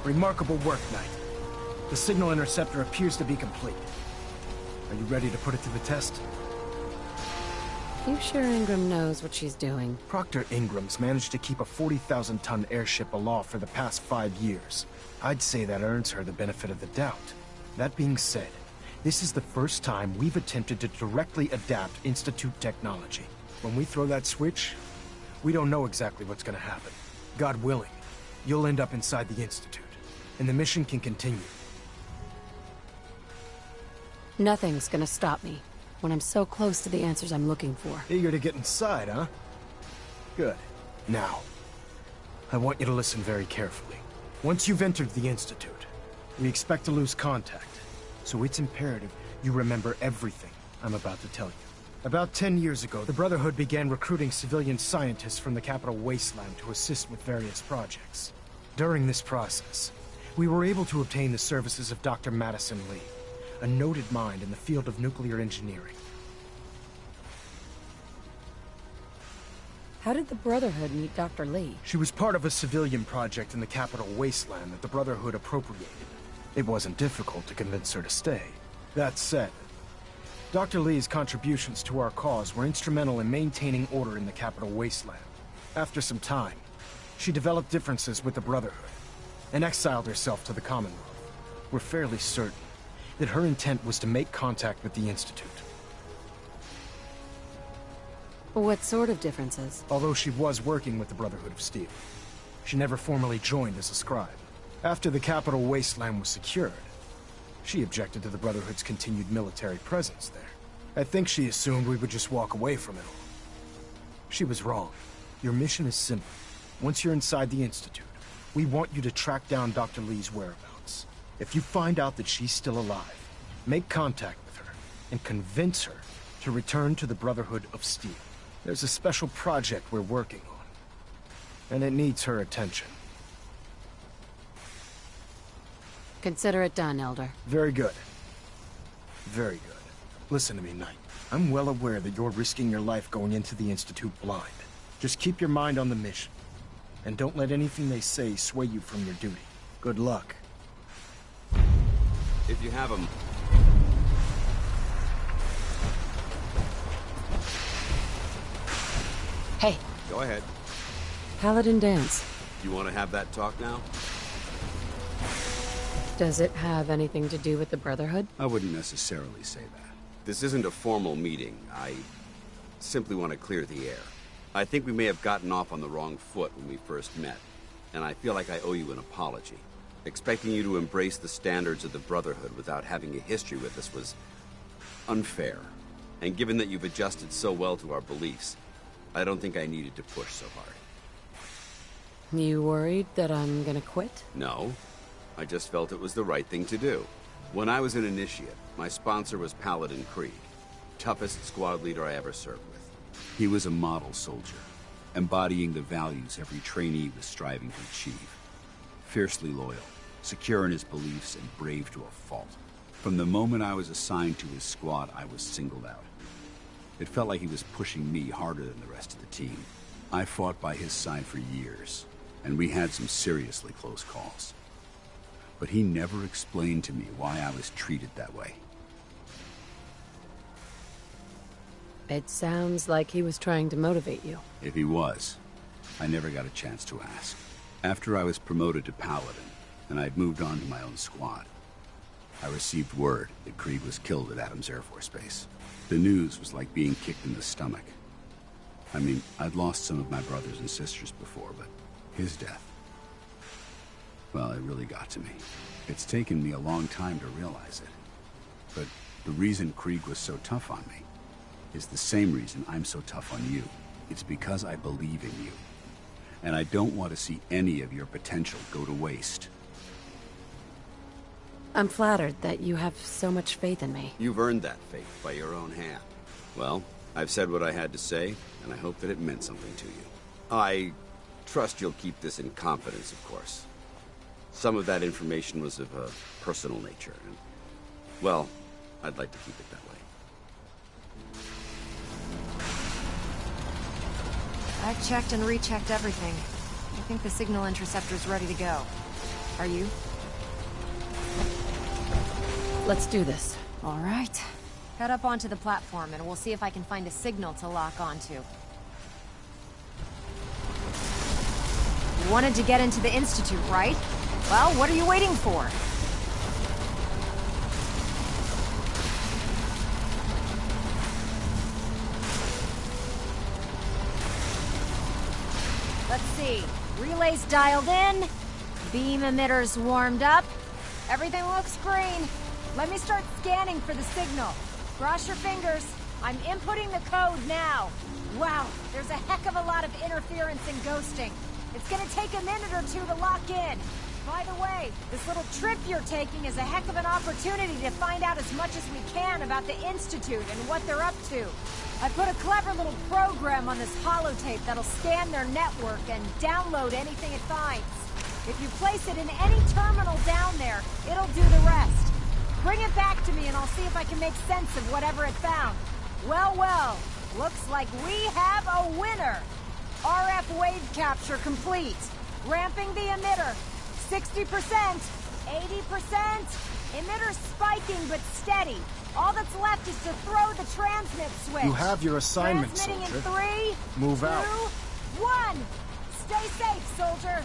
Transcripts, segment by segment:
Remarkable work, Knight. The signal interceptor appears to be complete. Are you ready to put it to the test? You sure Ingram knows what she's doing? Proctor Ingram's managed to keep a 40,000-ton airship aloft for the past 5 years. I'd say that earns her the benefit of the doubt. That being said, this is the first time we've attempted to directly adapt Institute technology. When we throw that switch, we don't know exactly what's gonna happen. God willing, you'll end up inside the Institute, and the mission can continue. Nothing's gonna stop me when I'm so close to the answers I'm looking for. Eager to get inside, huh? Good. Now, I want you to listen very carefully. Once you've entered the Institute, we expect to lose contact, so it's imperative you remember everything I'm about to tell you. About 10 years ago, the Brotherhood began recruiting civilian scientists from the Capital Wasteland to assist with various projects. During this process, we were able to obtain the services of Dr. Madison Lee, a noted mind in the field of nuclear engineering. How did the Brotherhood meet Dr. Lee? She was part of a civilian project in the Capital Wasteland that the Brotherhood appropriated. It wasn't difficult to convince her to stay. That said, Dr. Lee's contributions to our cause were instrumental in maintaining order in the Capital Wasteland. After some time, she developed differences with the Brotherhood and exiled herself to the Commonwealth. We're fairly certain that her intent was to make contact with the Institute. What sort of differences? Although she was working with the Brotherhood of Steel, she never formally joined as a scribe. After the Capital Wasteland was secured, she objected to the Brotherhood's continued military presence there. I think she assumed we would just walk away from it all. She was wrong. Your mission is simple. Once you're inside the Institute, we want you to track down Dr. Lee's whereabouts. If you find out that she's still alive, make contact with her and convince her to return to the Brotherhood of Steel. There's a special project we're working on, and it needs her attention. Consider it done, Elder. Very good. Very good. Listen to me, Knight. I'm well aware that you're risking your life going into the Institute blind. Just keep your mind on the mission, and don't let anything they say sway you from your duty. Good luck. If you have them. Hey. Go ahead. Paladin dance. You want to have that talk now? Does it have anything to do with the Brotherhood? I wouldn't necessarily say that. This isn't a formal meeting. I simply want to clear the air. I think we may have gotten off on the wrong foot when we first met, and I feel like I owe you an apology. Expecting you to embrace the standards of the Brotherhood without having a history with us was unfair. And given that you've adjusted so well to our beliefs, I don't think I needed to push so hard. You worried that I'm gonna quit? No. I just felt it was the right thing to do. When I was an initiate, my sponsor was Paladin Krieg, toughest squad leader I ever served with. He was a model soldier, embodying the values every trainee was striving to achieve. Fiercely loyal, secure in his beliefs, and brave to a fault. From the moment I was assigned to his squad, I was singled out. It felt like he was pushing me harder than the rest of the team. I fought by his side for years, and we had some seriously close calls. But he never explained to me why I was treated that way. It sounds like he was trying to motivate you. If he was, I never got a chance to ask. After I was promoted to Paladin, and I'd moved on to my own squad, I received word that Krieg was killed at Adams Air Force Base. The news was like being kicked in the stomach. I mean, I'd lost some of my brothers and sisters before, but his death, well, it really got to me. It's taken me a long time to realize it. But the reason Krieg was so tough on me is the same reason I'm so tough on you. It's because I believe in you. And I don't want to see any of your potential go to waste. I'm flattered that you have so much faith in me. You've earned that faith by your own hand. Well, I've said what I had to say, and I hope that it meant something to you. I trust you'll keep this in confidence, of course. Some of that information was of a personal nature, and, well, I'd like to keep it that way. I've checked and rechecked everything. I think the signal interceptor's ready to go. Are you? Let's do this. All right. Head up onto the platform and we'll see if I can find a signal to lock onto. You wanted to get into the Institute, right? Well, what are you waiting for? Let's see. Relays dialed in. Beam emitters warmed up. Everything looks green. Let me start scanning for the signal. Cross your fingers. I'm inputting the code now. Wow, there's a heck of a lot of interference and ghosting. It's gonna take a minute or two to lock in. By the way, this little trip you're taking is a heck of an opportunity to find out as much as we can about the Institute and what they're up to. I put a clever little program on this holotape that'll scan their network and download anything it finds. If you place it in any terminal down there, it'll do the rest. Bring it back to me and I'll see if I can make sense of whatever it found. Well, well, looks like we have a winner. RF wave capture complete. Ramping the emitter. 60%, 80%. Emitter spiking but steady. All that's left is to throw the transmit switch. You have your assignment, Transmitting soldier. in 3, Move 2, out. 1. Stay safe, soldier.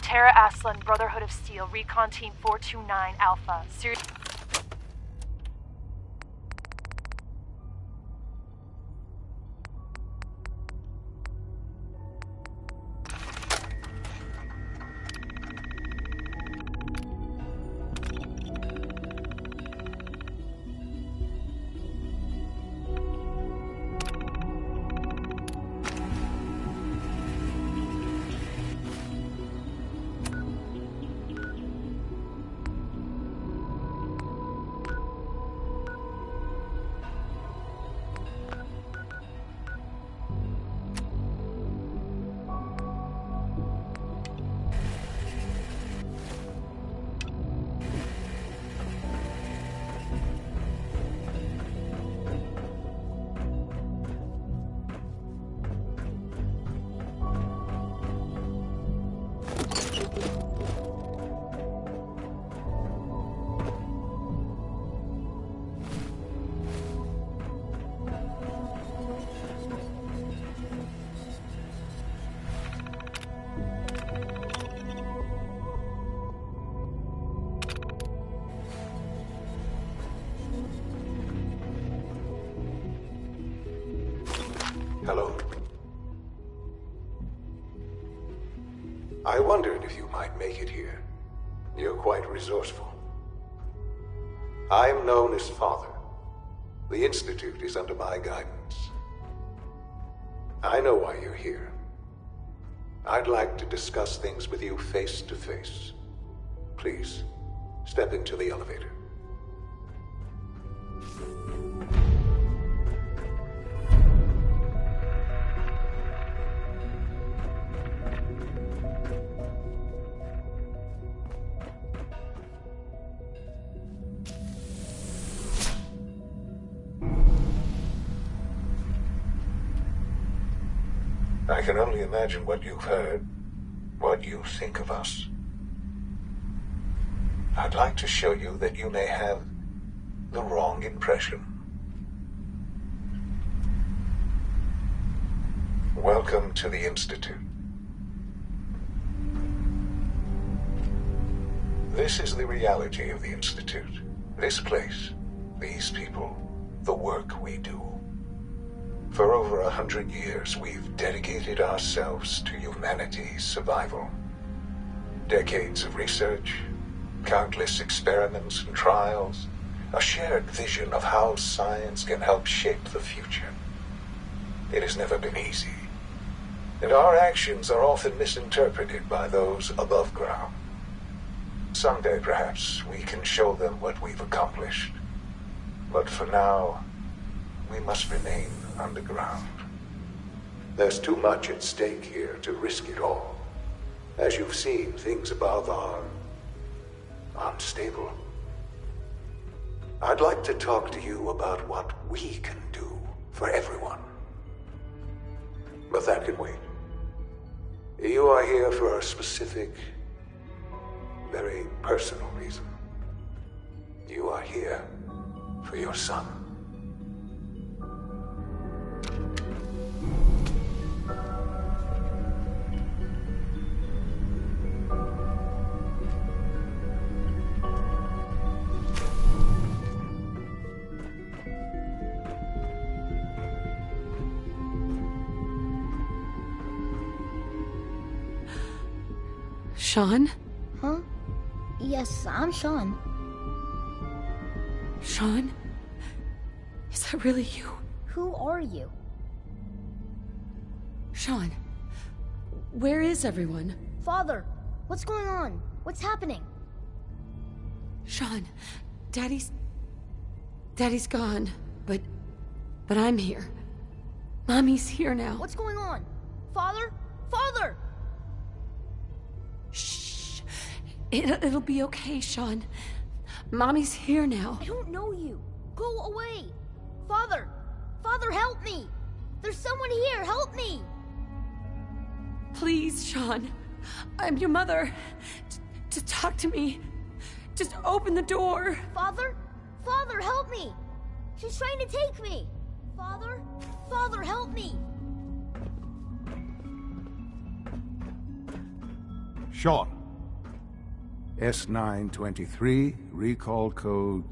Terra Aslan, Brotherhood of Steel, Recon Team 429 Alpha. Hello? I wondered if you might make it here. You're quite resourceful. I'm known as Father. The Institute is under my guidance. I know why you're here. I'd like to discuss things with you face to face. Please, step into the elevator. I can only imagine what you've heard, what you think of us. I'd like to show you that you may have the wrong impression. Welcome to the Institute. This is the reality of the Institute. This place, these people, the work we do. For over 100 years, we've dedicated ourselves to humanity's survival. Decades of research, countless experiments and trials, a shared vision of how science can help shape the future. It has never been easy, and our actions are often misinterpreted by those above ground. Someday, perhaps, we can show them what we've accomplished. But for now, we must remain underground. There's too much at stake here to risk it all. As you've seen, things above are unstable. I'd like to talk to you about what we can do for everyone. But that can wait. You are here for a specific, very personal reason. You are here for your son. Sean? Huh? Yes, I'm Sean. Sean? Is that really you? Who are you? Sean, where is everyone? Father, what's going on? What's happening? Sean, Daddy's gone, but I'm here. Mommy's here now. What's going on? Father? Father! Shh. It'll be okay, Sean. Mommy's here now. I don't know you. Go away. Father! Father, help me! There's someone here, help me! Please, Sean. I'm your mother. To talk to me. Just open the door. Father? Father, help me! She's trying to take me! Father? Father, help me! Sean. S923, recall code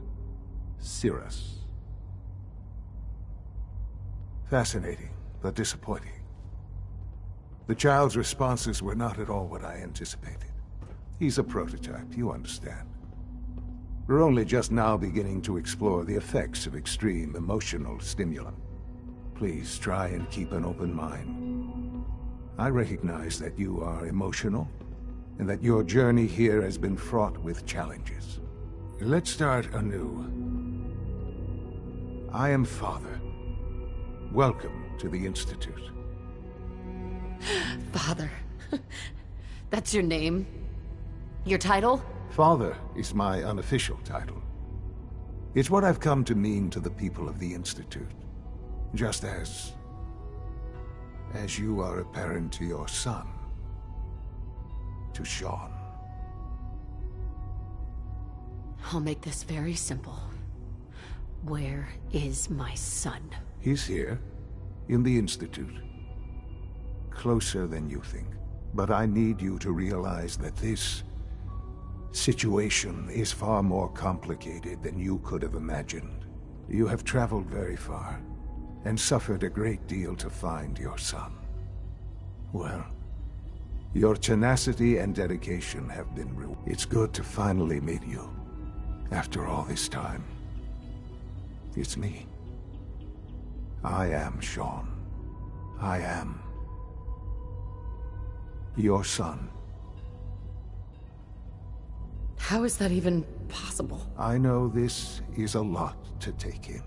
Cirrus. Fascinating, but disappointing. The child's responses were not at all what I anticipated. He's a prototype, you understand. We're only just now beginning to explore the effects of extreme emotional stimulant. Please try and keep an open mind. I recognize that you are emotional, and that your journey here has been fraught with challenges. Let's start anew. I am Father. Welcome to the Institute. Father. That's your name? Your title? Father is my unofficial title. It's what I've come to mean to the people of the Institute. Just as you are a parent to your son. To Sean. I'll make this very simple. Where is my son? He's here, in the Institute. Closer than you think. But I need you to realize that this situation is far more complicated than you could have imagined. You have traveled very far, and suffered a great deal to find your son. Well, your tenacity and dedication have been rewarded. It's good to finally meet you, after all this time. It's me. I am Sean. I am your son. How is that even possible? I know this is a lot to take in.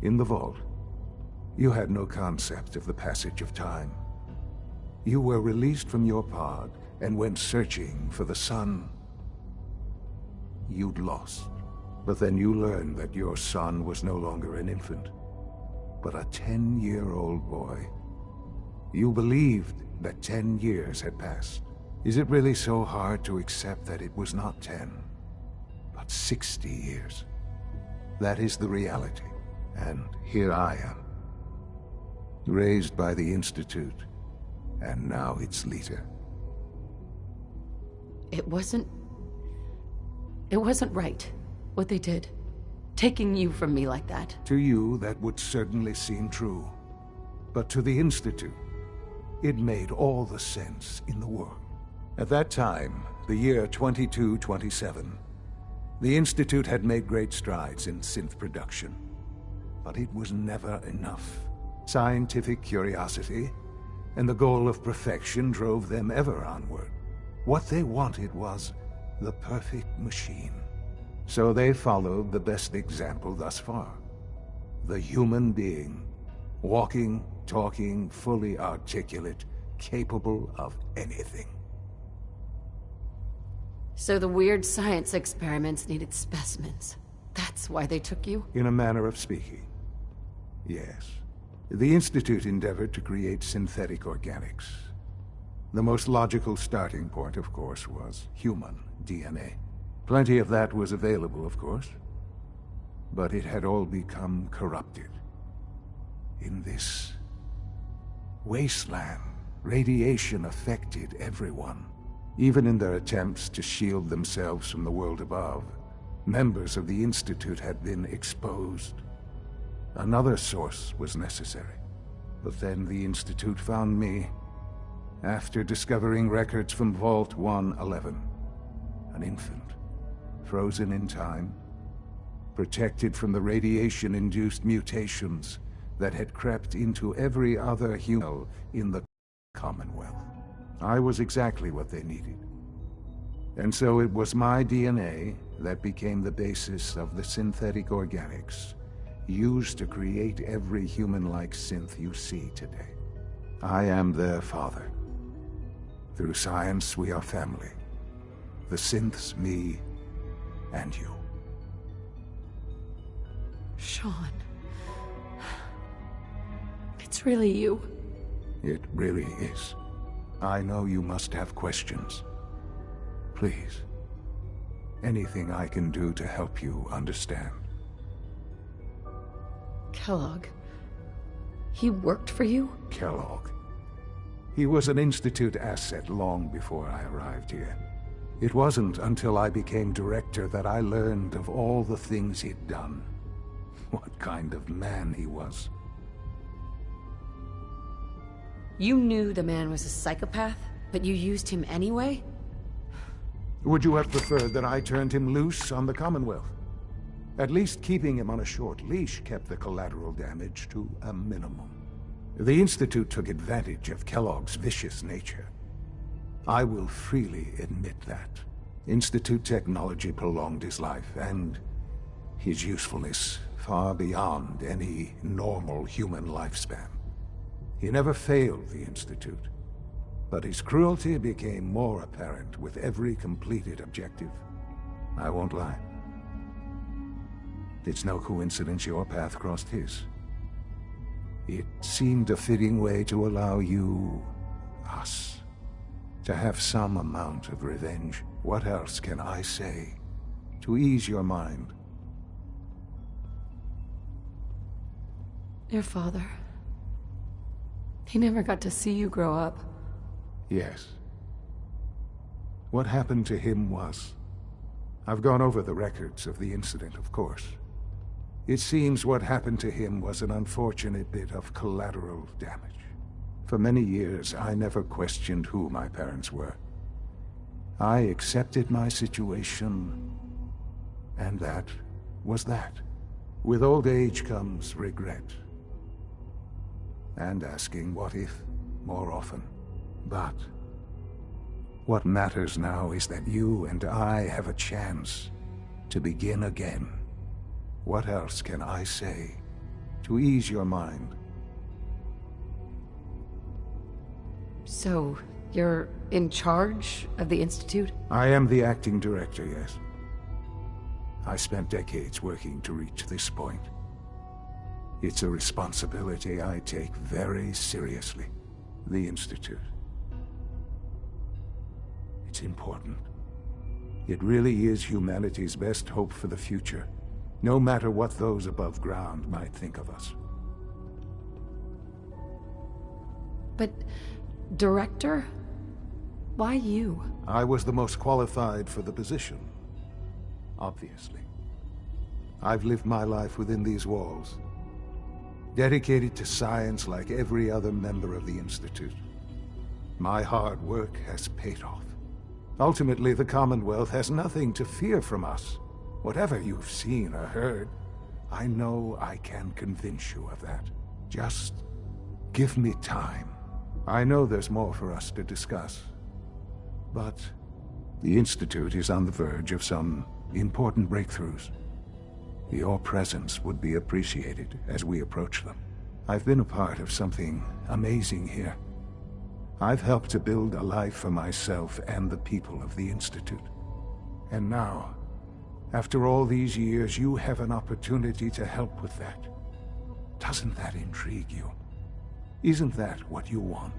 In the vault, you had no concept of the passage of time. You were released from your pod and went searching for the son you'd lost. But then you learned that your son was no longer an infant, but a 10-year-old boy. You believed that 10 years had passed. Is it really so hard to accept that it was not 10, but 60 years? That is the reality. And here I am, raised by the Institute, and now its leader. It wasn't It wasn't right, what they did. Taking you from me like that. To you, that would certainly seem true. But to the Institute, it made all the sense in the world. At that time, the year 2227, the Institute had made great strides in synth production. But it was never enough. Scientific curiosity and the goal of perfection drove them ever onward. What they wanted was the perfect machine. So they followed the best example thus far. The human being. Walking, talking, fully articulate, capable of anything. So the weird science experiments needed specimens. That's why they took you? In a manner of speaking, yes. The Institute endeavored to create synthetic organics. The most logical starting point, of course, was human DNA. Plenty of that was available, of course. But it had all become corrupted. In this wasteland, radiation affected everyone. Even in their attempts to shield themselves from the world above, members of the Institute had been exposed. Another source was necessary. But then the Institute found me after discovering records from Vault 111. An infant, frozen in time, protected from the radiation-induced mutations that had crept into every other human in the Commonwealth. I was exactly what they needed. And so it was my DNA that became the basis of the synthetic organics used to create every human-like synth you see today. I am their father. Through science, we are family. The synths, me, and you. Sean. It's really you. It really is. I know you must have questions. Please. Anything I can do to help you understand. Kellogg. He worked for you? Kellogg. He was an Institute asset long before I arrived here. It wasn't until I became director that I learned of all the things he'd done. What kind of man he was. You knew the man was a psychopath, but you used him anyway? Would you have preferred that I turned him loose on the Commonwealth? At least keeping him on a short leash kept the collateral damage to a minimum. The Institute took advantage of Kellogg's vicious nature. I will freely admit that. Institute technology prolonged his life, and his usefulness far beyond any normal human lifespan. He never failed the Institute, but his cruelty became more apparent with every completed objective. I won't lie. It's no coincidence your path crossed his. It seemed a fitting way to allow you, us, to have some amount of revenge. What else can I say to ease your mind? Your father. He never got to see you grow up. Yes. What happened to him was... I've gone over the records of the incident, of course. It seems what happened to him was an unfortunate bit of collateral damage. For many years, I never questioned who my parents were. I accepted my situation, and that was that. With old age comes regret. And asking what if more often. But what matters now is that you and I have a chance to begin again. What else can I say to ease your mind? So, you're in charge of the Institute? I am the acting director, yes. I spent decades working to reach this point. It's a responsibility I take very seriously. The Institute. It's important. It really is humanity's best hope for the future, no matter what those above ground might think of us. But... Director? Why you? I was the most qualified for the position. obviously. I've lived my life within these walls, dedicated to science like every other member of the Institute. My hard work has paid off. Ultimately, the Commonwealth has nothing to fear from us. Whatever you've seen or heard, I know I can convince you of that. Just give me time. I know there's more for us to discuss, but the Institute is on the verge of some important breakthroughs. Your presence would be appreciated as we approach them. I've been a part of something amazing here. I've helped to build a life for myself and the people of the Institute. And now, after all these years, you have an opportunity to help with that. Doesn't that intrigue you? Isn't that what you want?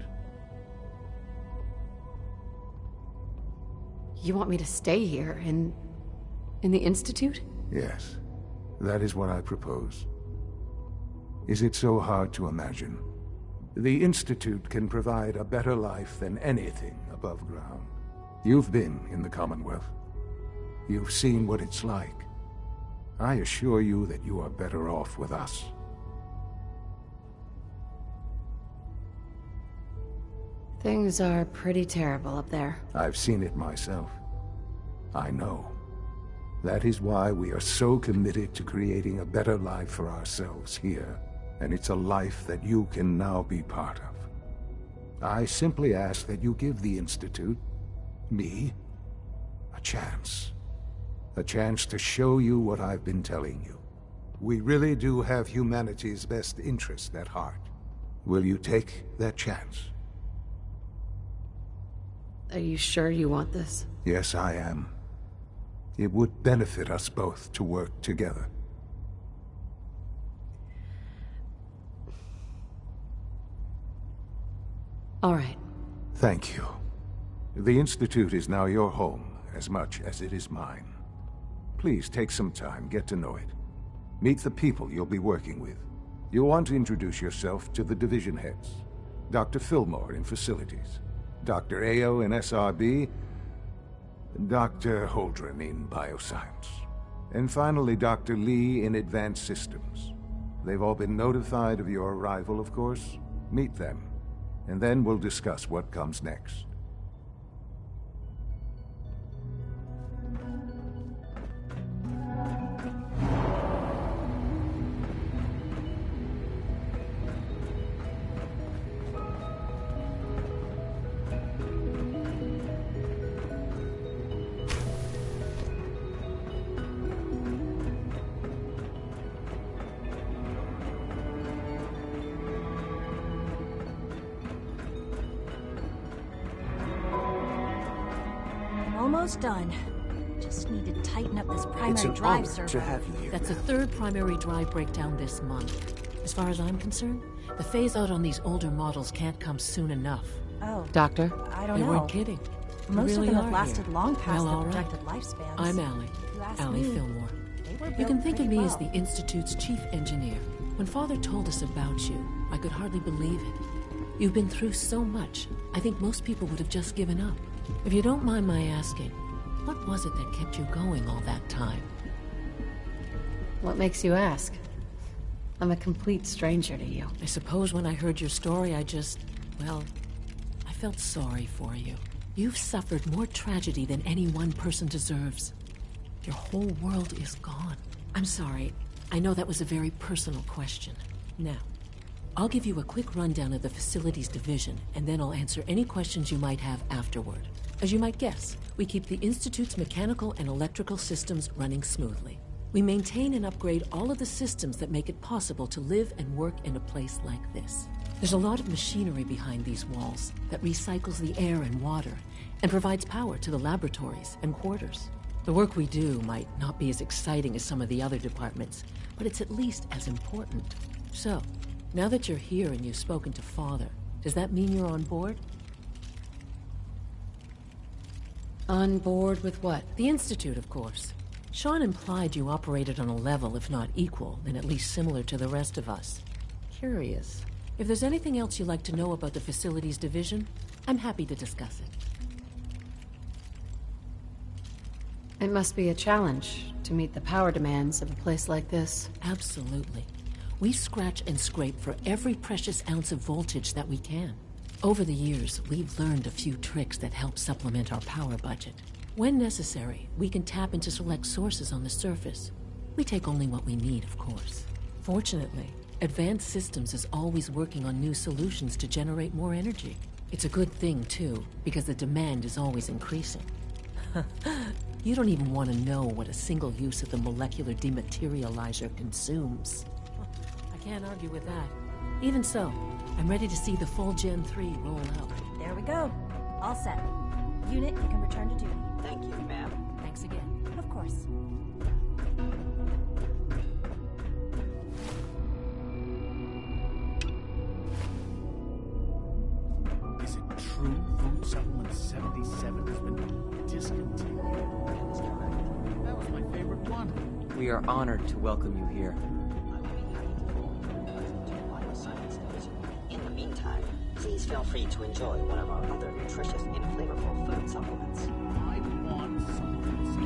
You want me to stay here, in the Institute? Yes, that is what I propose. Is it so hard to imagine? The Institute can provide a better life than anything above ground. You've been in the Commonwealth. You've seen what it's like. I assure you that you are better off with us. Things are pretty terrible up there. I've seen it myself. I know. That is why we are so committed to creating a better life for ourselves here. And it's a life that you can now be part of. I simply ask that you give the Institute, me, a chance. A chance to show you what I've been telling you. We really do have humanity's best interest at heart. Will you take that chance? Are you sure you want this? Yes, I am. It would benefit us both to work together. All right. Thank you. The Institute is now your home, as much as it is mine. Please take some time, get to know it. Meet the people you'll be working with. You'll want to introduce yourself to the division heads. Dr. Fillmore in Facilities, Dr. Ayo in SRB, Dr. Holdren in Bioscience, and finally Dr. Lee in Advanced Systems. They've all been notified of your arrival, of course. Meet them, and then we'll discuss what comes next. Almost done. Just need to tighten up this primary drive server. To have you here. That's the third primary drive breakdown this month. As far as I'm concerned, the phase-out on these older models can't come soon enough. Oh. Doctor? I don't They know. weren't kidding. Most really of them are have lasted here. long past Well, their all right. projected lifespans. I'm Allie. If you ask Allie me, Fillmore. they were You built can think of pretty me as well. the Institute's chief engineer. When Father told us about you, I could hardly believe it. You've been through so much, I think most people would have just given up. If you don't mind my asking, what was it that kept you going all that time? What makes you ask? I'm a complete stranger to you. I suppose when I heard your story, I felt sorry for you. You've suffered more tragedy than any one person deserves. Your whole world is gone. I'm sorry. I know that was a very personal question. Now, I'll give you a quick rundown of the Facilities Division, and then I'll answer any questions you might have afterward. As you might guess, we keep the Institute's mechanical and electrical systems running smoothly. We maintain and upgrade all of the systems that make it possible to live and work in a place like this. There's a lot of machinery behind these walls that recycles the air and water and provides power to the laboratories and quarters. The work we do might not be as exciting as some of the other departments, but it's at least as important. So, now that you're here and you've spoken to Father, does that mean you're on board? On board with what? The Institute, of course. Sean implied you operated on a level, if not equal, then at least similar to the rest of us. Curious. If there's anything else you'd like to know about the Facilities Division, I'm happy to discuss it. It must be a challenge to meet the power demands of a place like this. Absolutely. We scratch and scrape for every precious ounce of voltage that we can. Over the years, we've learned a few tricks that help supplement our power budget. When necessary, we can tap into select sources on the surface. We take only what we need, of course. Fortunately, Advanced Systems is always working on new solutions to generate more energy. It's a good thing, too, because the demand is always increasing. You don't even want to know what a single use of the molecular dematerializer consumes. I can't argue with that. Even so, I'm ready to see the full Gen 3 roll out. There we go. All set. Unit, you can return to duty. Thank you, ma'am. Thanks again. Of course. Is it true Food Supplement 77 has been discontinued? That was my favorite one. We are honored to welcome you here. In the meantime, please feel free to enjoy one of our other nutritious and flavorful food supplements. I want supplements.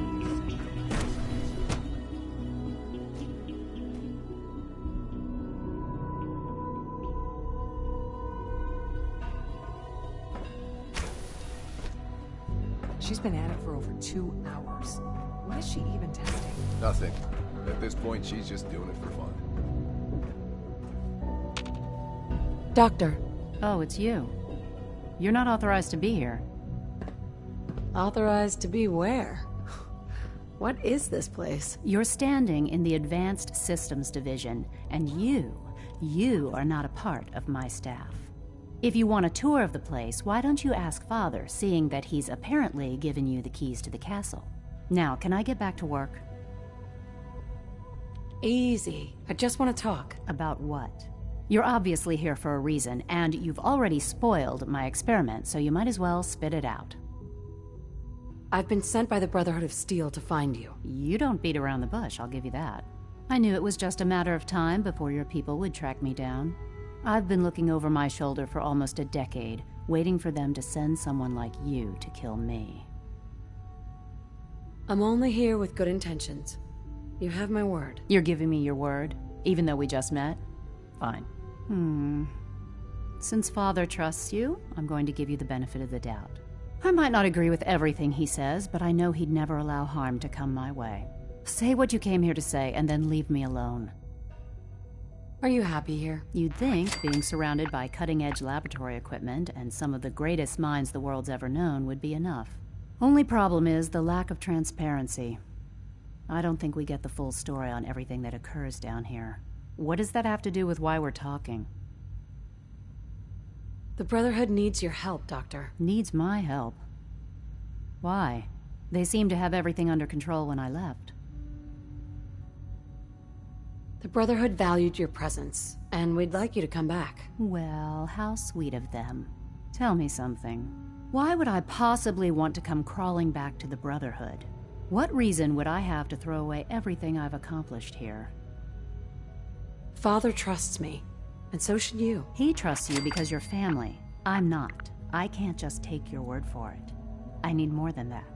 She's been at it for over 2 hours. What is she even testing? Nothing. At this point, she's just doing it for fun. Doctor. Oh, it's you. You're not authorized to be here. Authorized to be where? What is this place? You're standing in the Advanced Systems Division, and you are not a part of my staff. If you want a tour of the place, why don't you ask Father, seeing that he's apparently given you the keys to the castle? Now, can I get back to work? Easy. I just want to talk. About what? You're obviously here for a reason, and you've already spoiled my experiment, so you might as well spit it out. I've been sent by the Brotherhood of Steel to find you. You don't beat around the bush, I'll give you that. I knew it was just a matter of time before your people would track me down. I've been looking over my shoulder for almost a decade, waiting for them to send someone like you to kill me. I'm only here with good intentions. You have my word. You're giving me your word, even though we just met? Fine. Since Father trusts you, I'm going to give you the benefit of the doubt. I might not agree with everything he says, but I know he'd never allow harm to come my way. Say what you came here to say, and then leave me alone. Are you happy here? You'd think being surrounded by cutting-edge laboratory equipment and some of the greatest minds the world's ever known would be enough. Only problem is the lack of transparency. I don't think we get the full story on everything that occurs down here. What does that have to do with why we're talking? The Brotherhood needs your help, Doctor. Needs my help? Why? They seemed to have everything under control when I left. The Brotherhood valued your presence, and we'd like you to come back. Well, how sweet of them. Tell me something. Why would I possibly want to come crawling back to the Brotherhood? What reason would I have to throw away everything I've accomplished here? Father trusts me, and so should you. He trusts you because you're family. I'm not. I can't just take your word for it. I need more than that.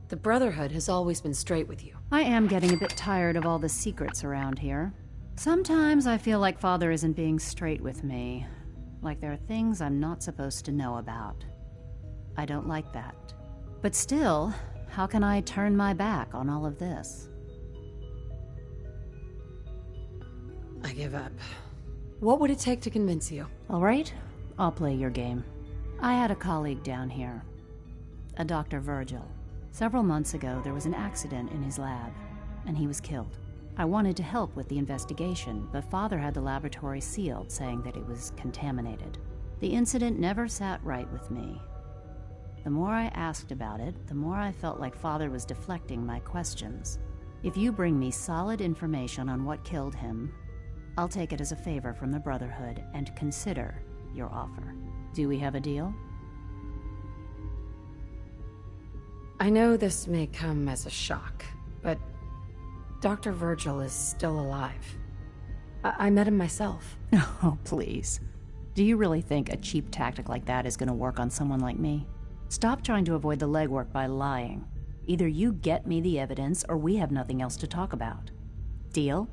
The Brotherhood has always been straight with you. I am getting a bit tired of all the secrets around here. Sometimes I feel like Father isn't being straight with me. Like there are things I'm not supposed to know about. I don't like that. But still, how can I turn my back on all of this? I give up. What would it take to convince you? All right, I'll play your game. I had a colleague down here, a Dr. Virgil. Several months ago, there was an accident in his lab, and he was killed. I wanted to help with the investigation, but Father had the laboratory sealed, saying that it was contaminated. The incident never sat right with me. The more I asked about it, the more I felt like Father was deflecting my questions. If you bring me solid information on what killed him, I'll take it as a favor from the Brotherhood and consider your offer. Do we have a deal? I know this may come as a shock, but Dr. Virgil is still alive. I met him myself. Oh, please. Do you really think a cheap tactic like that is going to work on someone like me? Stop trying to avoid the legwork by lying. Either you get me the evidence, or we have nothing else to talk about. Deal?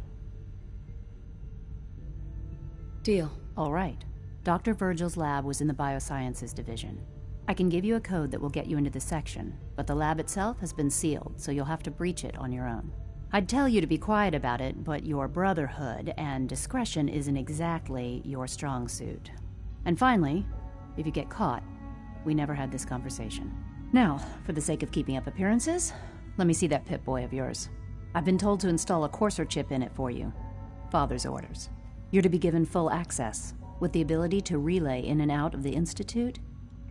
Deal. All right. Dr. Virgil's lab was in the Biosciences Division. I can give you a code that will get you into the section, but the lab itself has been sealed, so you'll have to breach it on your own. I'd tell you to be quiet about it, but your brotherhood and discretion isn't exactly your strong suit. And finally, if you get caught, we never had this conversation. Now, for the sake of keeping up appearances, let me see that Pip-Boy of yours. I've been told to install a Courser chip in it for you. Father's orders. You're to be given full access, with the ability to relay in and out of the Institute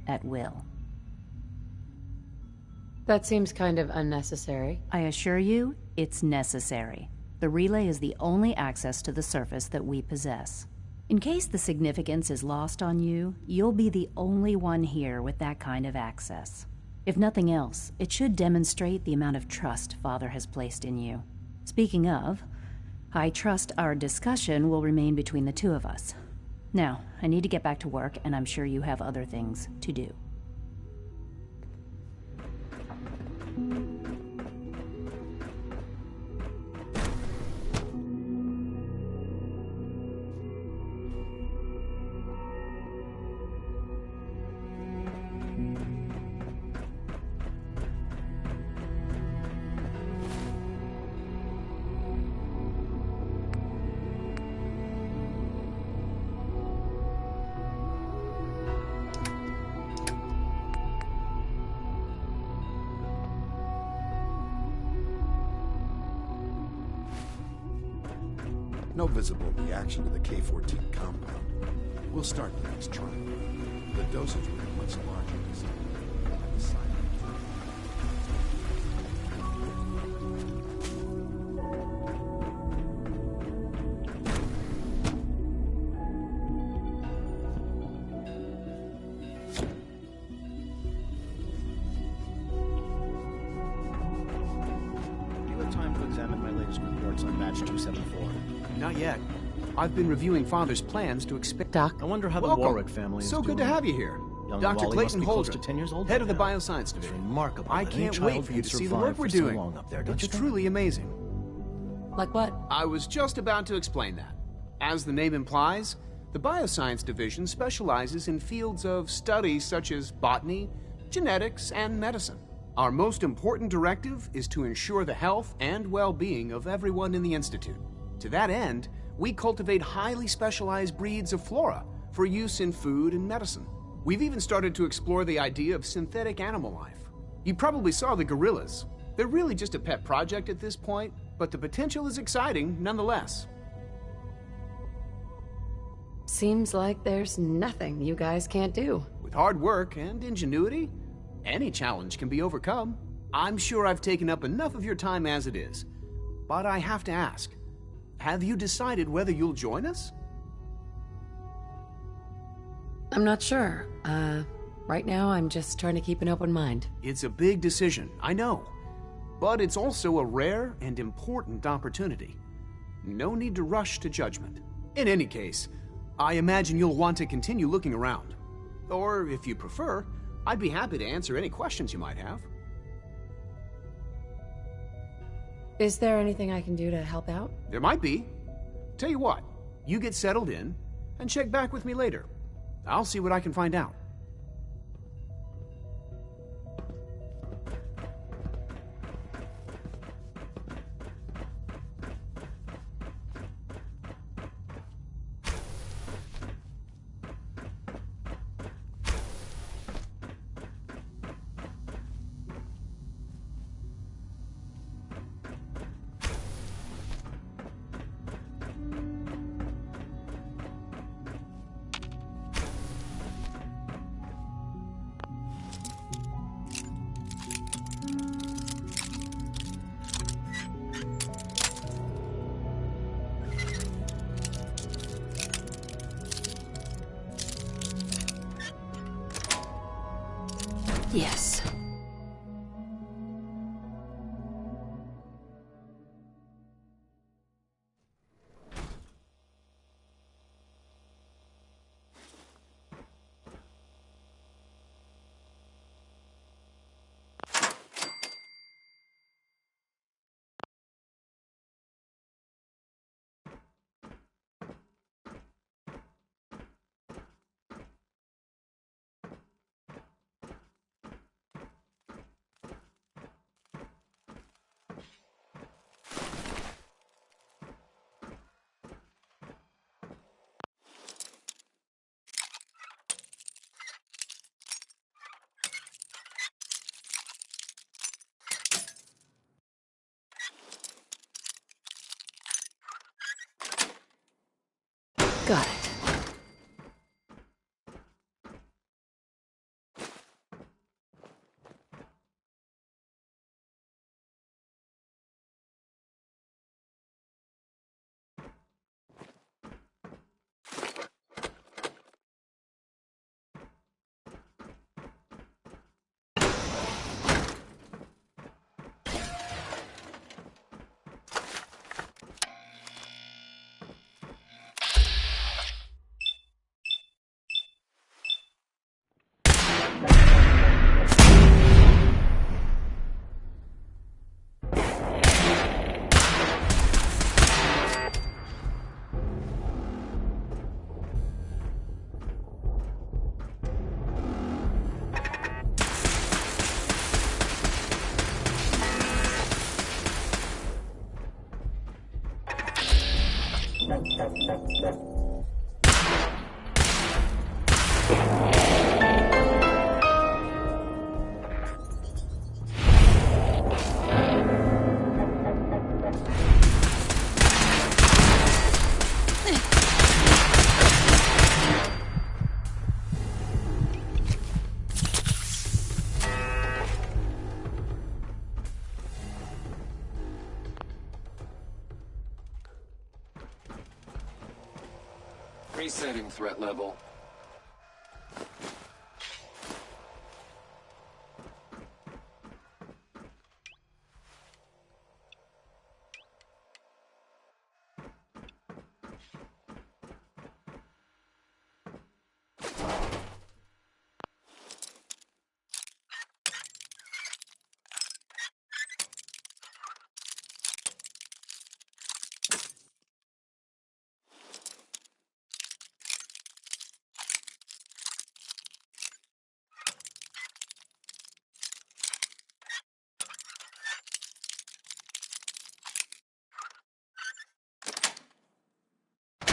at will. That seems kind of unnecessary. I assure you, it's necessary. The relay is the only access to the surface that we possess. In case the significance is lost on you, you'll be the only one here with that kind of access. If nothing else, it should demonstrate the amount of trust Father has placed in you. Speaking of, I trust our discussion will remain between the two of us. Now, I need to get back to work, and I'm sure you have other things to do. No visible reaction to the K-14 compound. We'll start the next trial. The dosage will be much larger this time. Do you have time to examine my latest reports on Batch 274? Not yet. I've been reviewing Father's plans to expand. Doc, I wonder how the Welcome. Warwick family is So doing. good to have you here. Young Dr. Wally Clayton must be close Holdren, to 10 years old head of the by now. Bioscience It's Division. remarkable I that any can't wait child for you can to see the work survive we're for so doing. long up there, don't It's you think? truly amazing. like what? I was just about to explain that. As the name implies, the Bioscience Division specializes in fields of study such as botany, genetics, and medicine. Our most important directive is to ensure the health and well-being of everyone in the Institute. To that end, we cultivate highly specialized breeds of flora for use in food and medicine. We've even started to explore the idea of synthetic animal life. You probably saw the gorillas. They're really just a pet project at this point, but the potential is exciting nonetheless. Seems like there's nothing you guys can't do. With hard work and ingenuity, any challenge can be overcome. I'm sure I've taken up enough of your time as it is, but I have to ask, have you decided whether you'll join us? I'm not sure. Right now I'm just trying to keep an open mind. It's a big decision, I know, but it's also a rare and important opportunity. No need to rush to judgment. In any case, I imagine you'll want to continue looking around. Or, if you prefer, I'd be happy to answer any questions you might have. Is there anything I can do to help out? There might be. Tell you what, you get settled in, and check back with me later. I'll see what I can find out. Yes. Got it. Resetting threat level.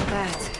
That's it.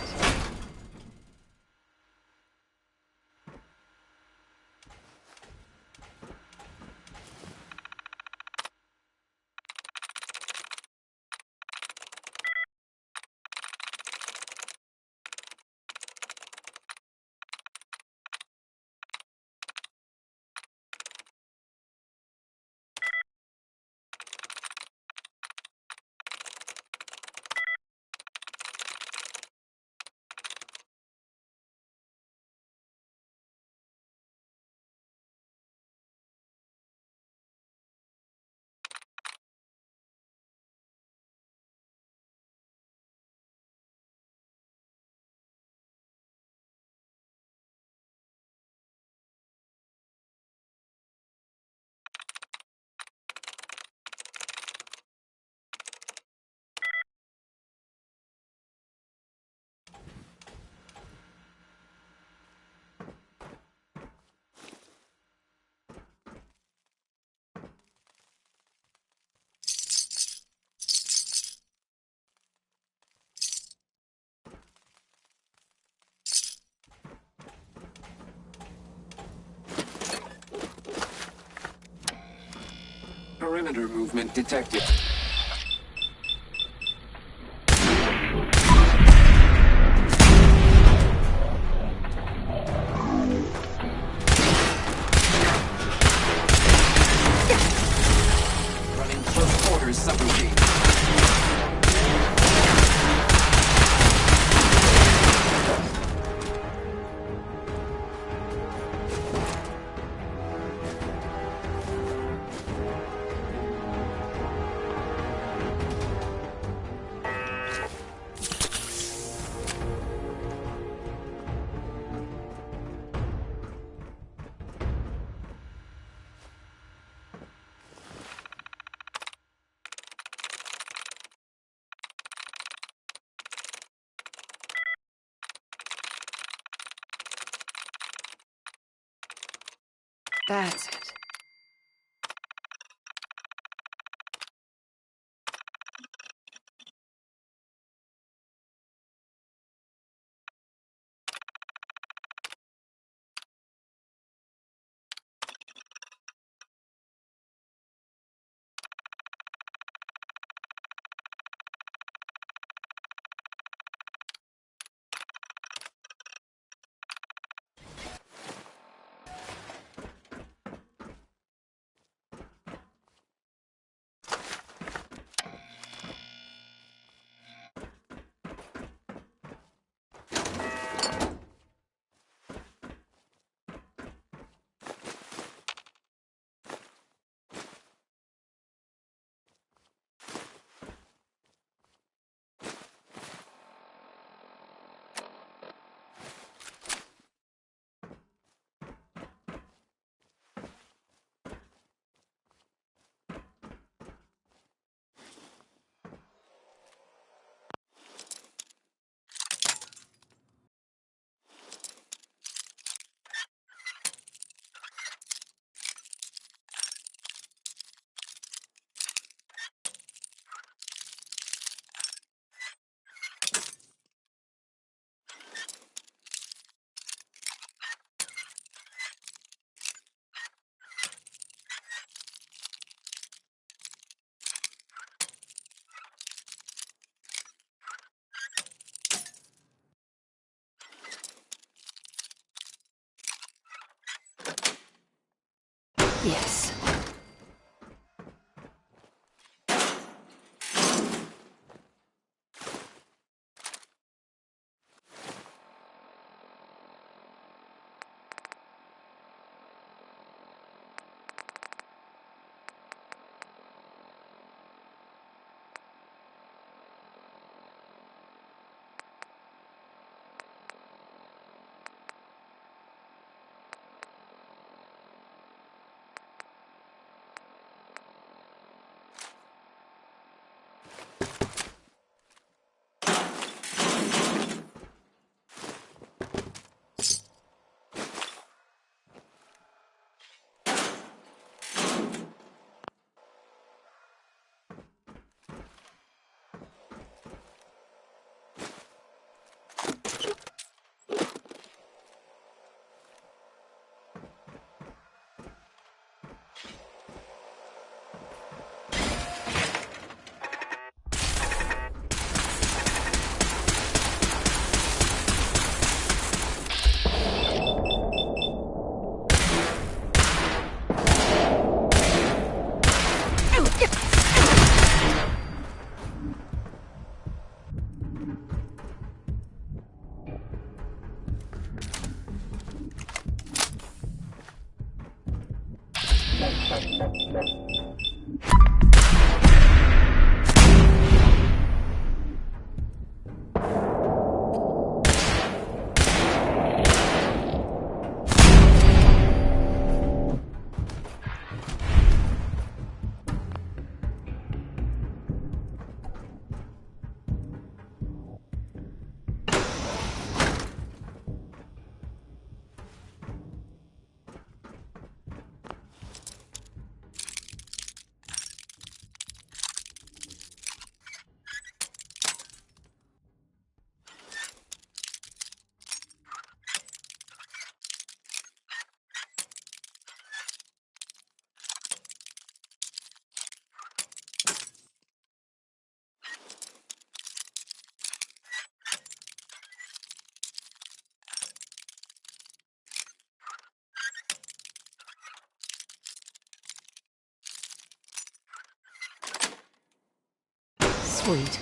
Perimeter movement detected. Running close quarters subroutine. That's it. Yes. Sweet.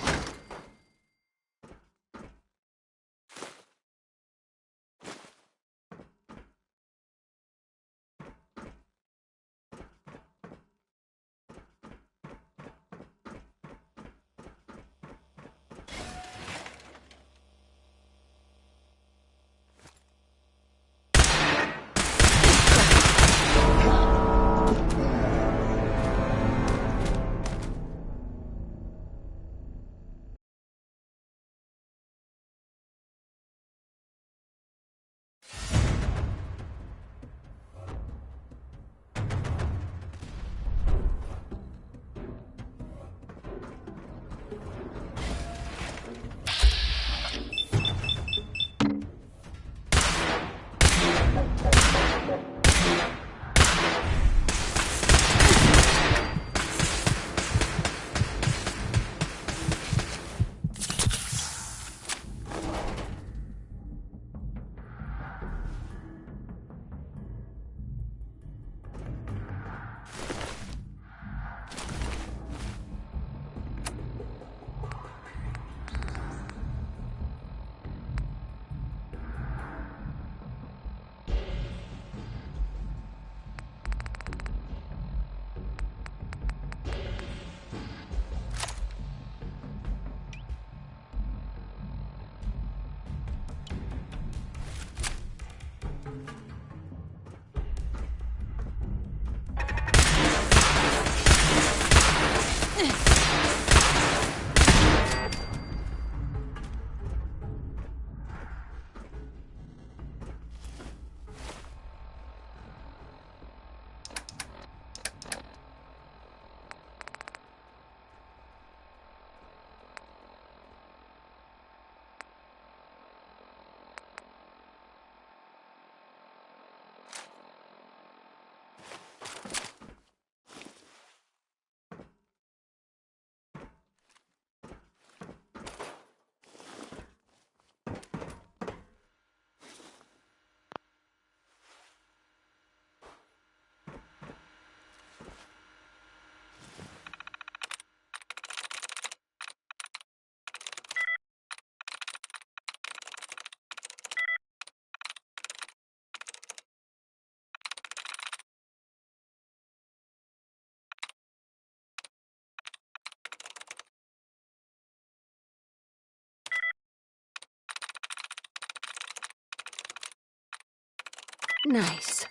Nice.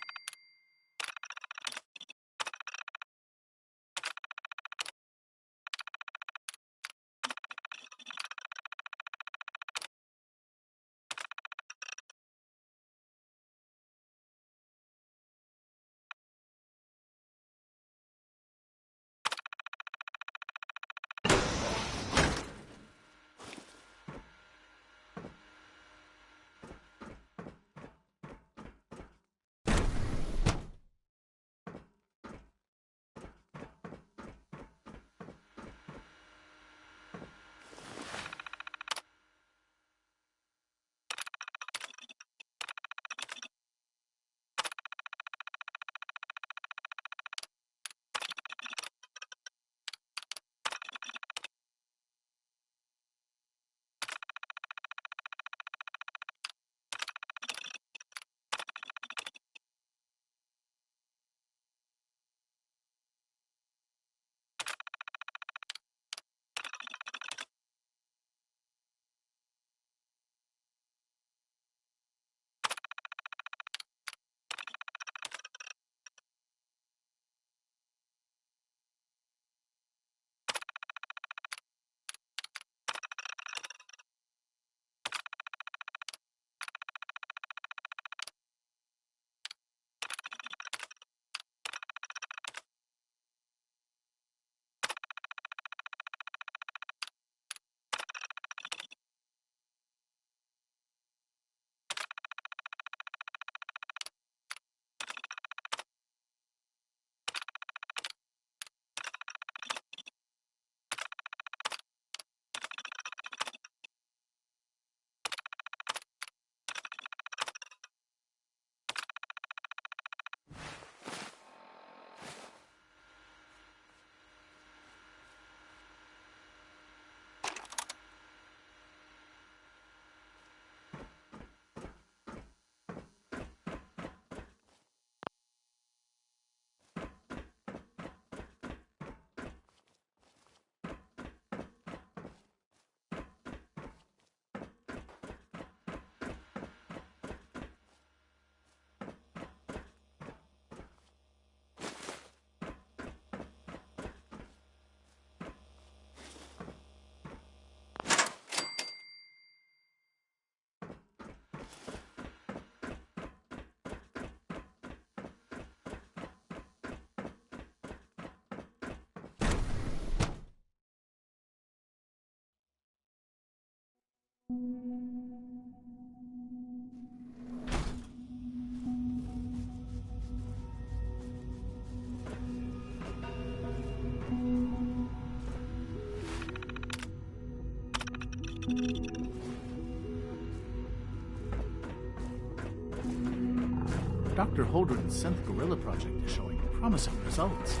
Dr. Holdren's synth gorilla project is showing promising results.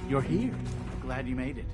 You're here. Glad you made it.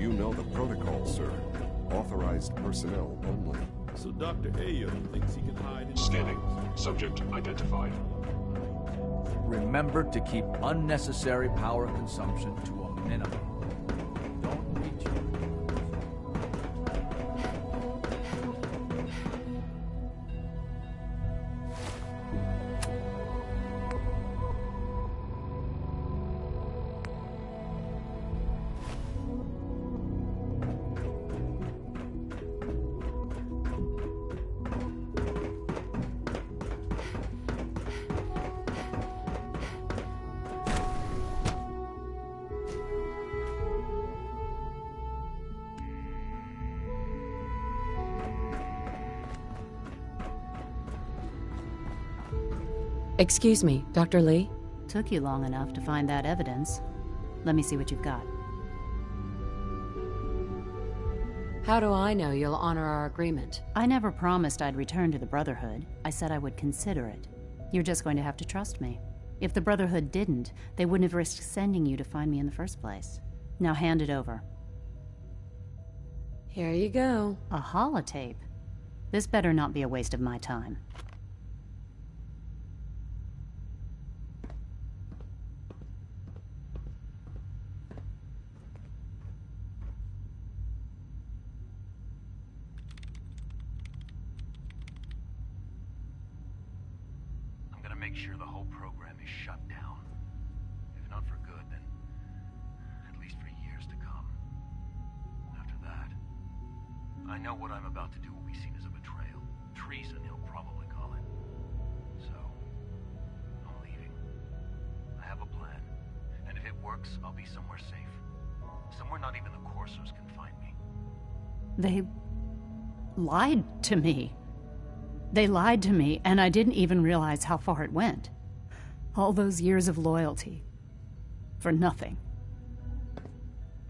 You know the protocol, sir. Authorized personnel only. So Dr. Ayo thinks he can hide in... Scanning. Subject identified. Remember to keep unnecessary power consumption to a minimum. Don't reach it. Excuse me, Dr. Lee? Took you long enough to find that evidence. Let me see what you've got. How do I know you'll honor our agreement? I never promised I'd return to the Brotherhood. I said I would consider it. You're just going to have to trust me. If the Brotherhood didn't, they wouldn't have risked sending you to find me in the first place. Now hand it over. Here you go. A holotape? This better not be a waste of my time. Make sure the whole program is shut down. If not for good, then at least for years to come. After that, I know what I'm about to do will be seen as a betrayal. Treason, he'll probably call it. So, I'm leaving. I have a plan. And if it works, I'll be somewhere safe. Somewhere not even the Coursers can find me. They lied to me. They lied to me, and I didn't even realize how far it went. All those years of loyalty. For nothing.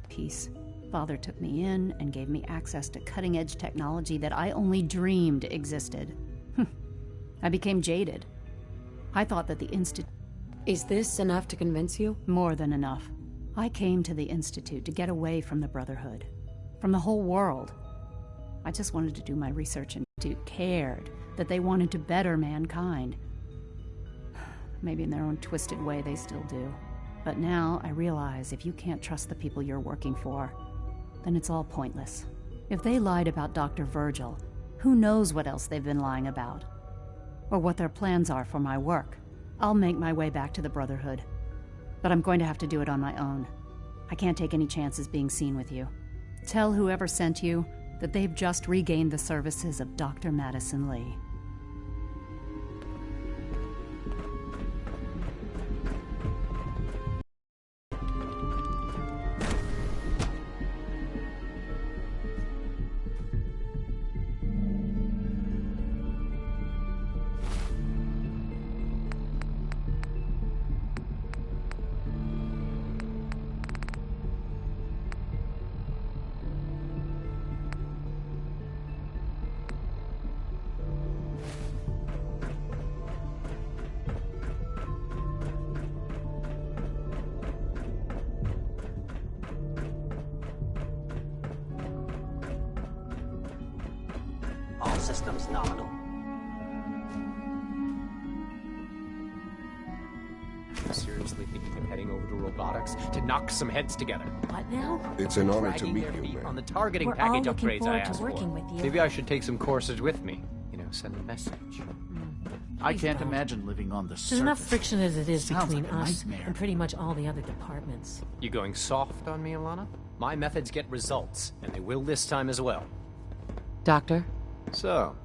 Peace. Father took me in and gave me access to cutting-edge technology that I only dreamed existed. I became jaded. I thought that the Institute... Is this enough to convince you? More than enough. I came to the Institute to get away from the Brotherhood. From the whole world. I just wanted to do my research and cared that they wanted to better mankind. Maybe in their own twisted way they still do. But now I realize if you can't trust the people you're working for, then it's all pointless. If they lied about Dr. Virgil, who knows what else they've been lying about? Or what their plans are for my work. I'll make my way back to the Brotherhood. But I'm going to have to do it on my own. I can't take any chances being seen with you. Tell whoever sent you that they've just regained the services of Dr. Madison Lee. All systems nominal. You seriously thinking of heading over to robotics to knock some heads together? What now? It's an honor to Dragging meet their you, feet man. on the targeting We're package all looking upgrades I forward to asked working for. with you. Maybe I should take some courses with me. You know, send a message. I can't imagine living on the surface. There's enough friction as it is Sounds between like a us nightmare. and pretty much all the other departments. You going soft on me, Alana? My methods get results, and they will this time as well. Doctor? So,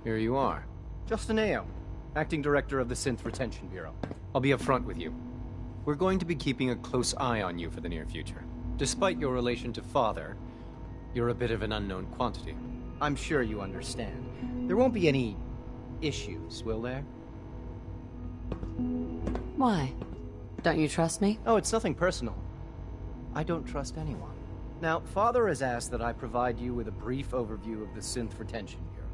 here you are. Justin Ayo, Acting Director of the Synth Retention Bureau. I'll be upfront with you. We're going to be keeping a close eye on you for the near future. Despite your relation to Father, you're a bit of an unknown quantity. I'm sure you understand. There won't be any issues, will there? Why? Don't you trust me? Oh, it's nothing personal. I don't trust anyone. Now, Father has asked that I provide you with a brief overview of the Synth Retention Bureau.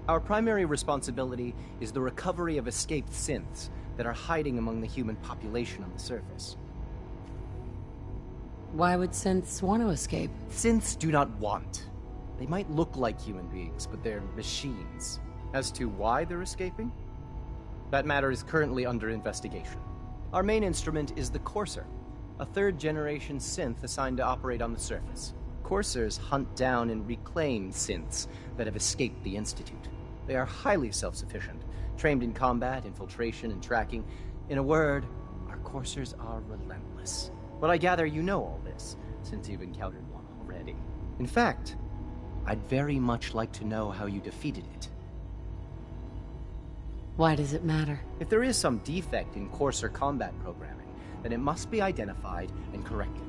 Our primary responsibility is the recovery of escaped synths that are hiding among the human population on the surface. Why would synths want to escape? Synths do not want. They might look like human beings, but they're machines. As to why they're escaping? That matter is currently under investigation. Our main instrument is the Courser, a third-generation synth assigned to operate on the surface. Coursers hunt down and reclaim synths that have escaped the Institute. They are highly self-sufficient, trained in combat, infiltration, and tracking. In a word, our Coursers are relentless. But I gather you know all this, since you've encountered one already. In fact, I'd very much like to know how you defeated it. Why does it matter? If there is some defect in Courser combat programming, then it must be identified and corrected.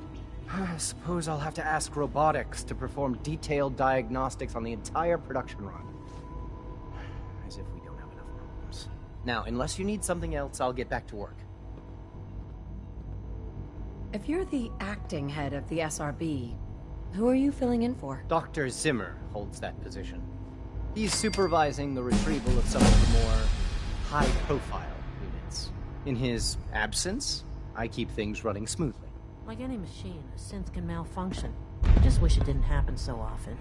I suppose I'll have to ask robotics to perform detailed diagnostics on the entire production run. As if we don't have enough problems. Now, unless you need something else, I'll get back to work. If you're the acting head of the SRB, who are you filling in for? Dr. Zimmer holds that position. He's supervising the retrieval of some of the more high-profile units. In his absence, I keep things running smoothly. Like any machine, a synth can malfunction. I just wish it didn't happen so often.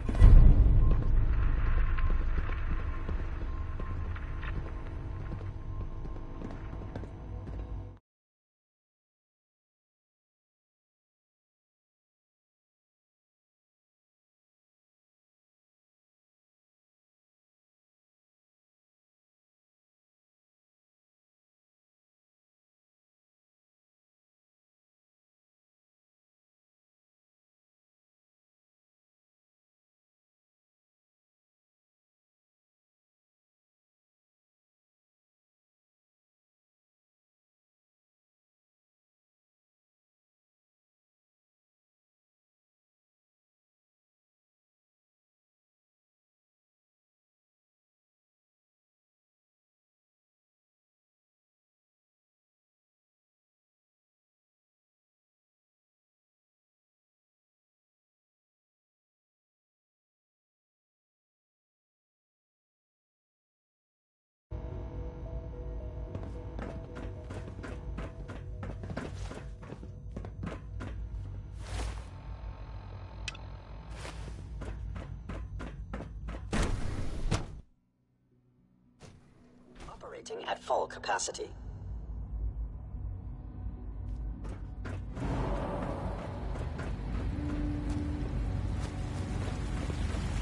Operating at full capacity.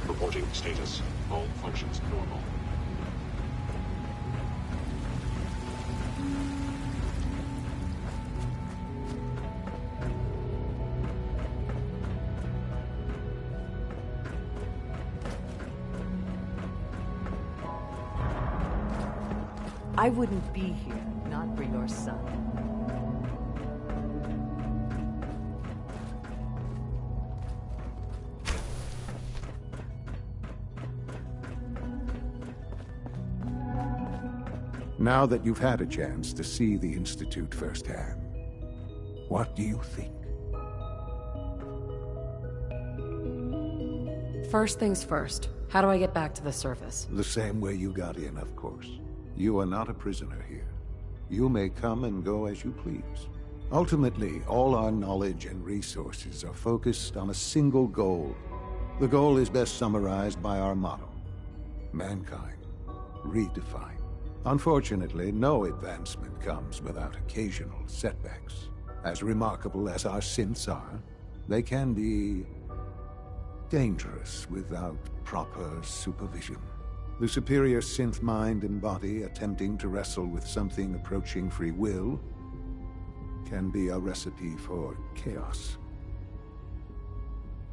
Reporting status. All functions normal. I wouldn't be here, not for your son. Now that you've had a chance to see the Institute firsthand, what do you think? First things first. How do I get back to the surface? The same way you got in, of course. You are not a prisoner here. You may come and go as you please. Ultimately, all our knowledge and resources are focused on a single goal. The goal is best summarized by our motto: mankind, redefined. Unfortunately, no advancement comes without occasional setbacks. As remarkable as our synths are, they can be dangerous without proper supervision. The superior synth mind and body attempting to wrestle with something approaching free will can be a recipe for chaos.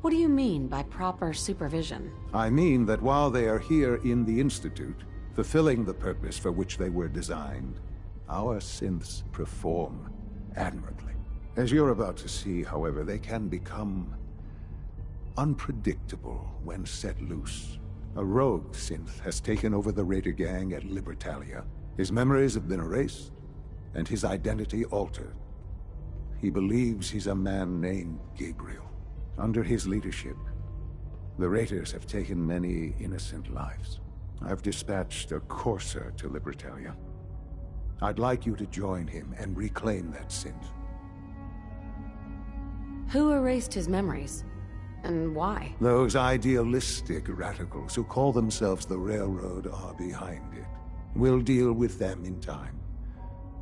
What do you mean by proper supervision? I mean that while they are here in the Institute, fulfilling the purpose for which they were designed, our synths perform admirably. As you're about to see, however, they can become unpredictable when set loose. A rogue synth has taken over the Raider gang at Libertalia. His memories have been erased, and his identity altered. He believes he's a man named Gabriel. Under his leadership, the Raiders have taken many innocent lives. I've dispatched a courser to Libertalia. I'd like you to join him and reclaim that synth. Who erased his memories? And why? Those idealistic radicals who call themselves the Railroad are behind it. We'll deal with them in time.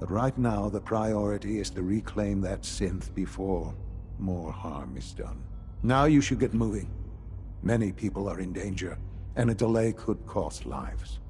But right now, the priority is to reclaim that synth before more harm is done. Now you should get moving. Many people are in danger, and a delay could cost lives.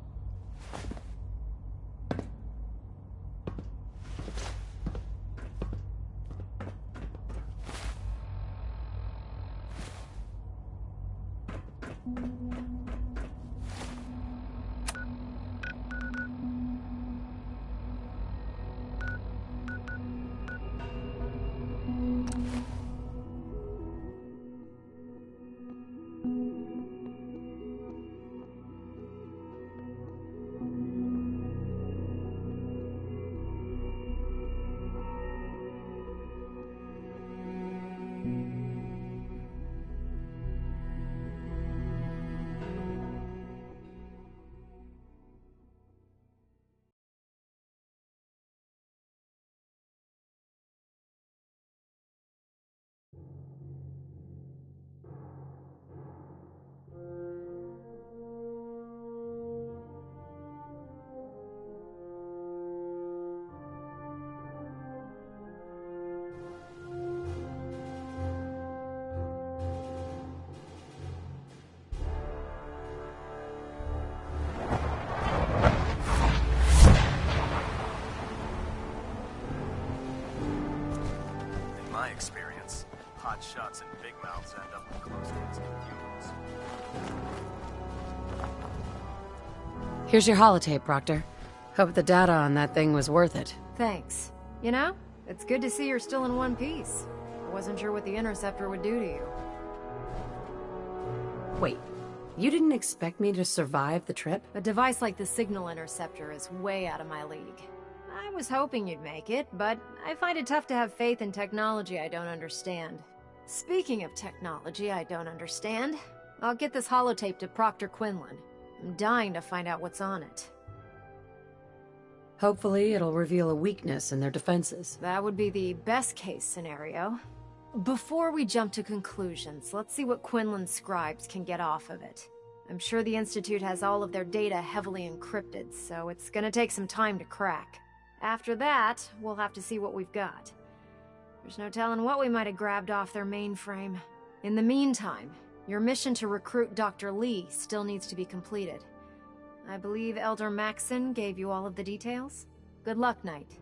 my experience. Hot shots and big mouths end up with close hands and humans. Here's your holotape, Proctor. Hope the data on that thing was worth it. Thanks. You know, it's good to see you're still in one piece. I wasn't sure what the Interceptor would do to you. Wait, you didn't expect me to survive the trip? A device like the Signal Interceptor is way out of my league. I was hoping you'd make it, but I find it tough to have faith in technology I don't understand. Speaking of technology I don't understand, I'll get this holotape to Proctor Quinlan. I'm dying to find out what's on it. Hopefully it'll reveal a weakness in their defenses. That would be the best-case scenario. Before we jump to conclusions, let's see what Quinlan's scribes can get off of it. I'm sure the Institute has all of their data heavily encrypted, so it's gonna take some time to crack. After that, we'll have to see what we've got. There's no telling what we might have grabbed off their mainframe. In the meantime, your mission to recruit Dr. Lee still needs to be completed. I believe Elder Maxson gave you all of the details? Good luck, Knight.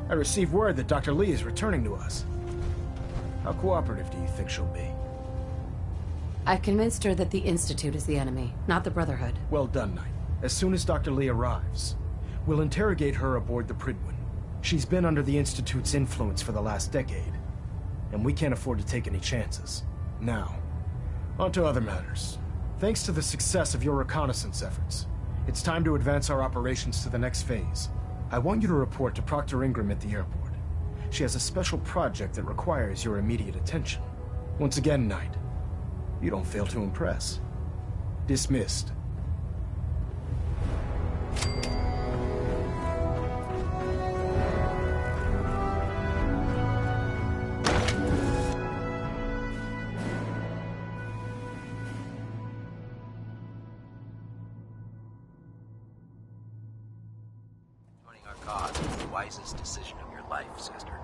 I received word that Dr. Lee is returning to us. How cooperative do you think she'll be? I've convinced her that the Institute is the enemy, not the Brotherhood. Well done, Knight. As soon as Dr. Lee arrives, we'll interrogate her aboard the Prydwen. She's been under the Institute's influence for the last decade, and we can't afford to take any chances. Now, on to other matters. Thanks to the success of your reconnaissance efforts, it's time to advance our operations to the next phase. I want you to report to Proctor Ingram at the airport. She has a special project that requires your immediate attention. Once again, Knight, you don't fail to impress. Dismissed. Wisest decision of your life, sister.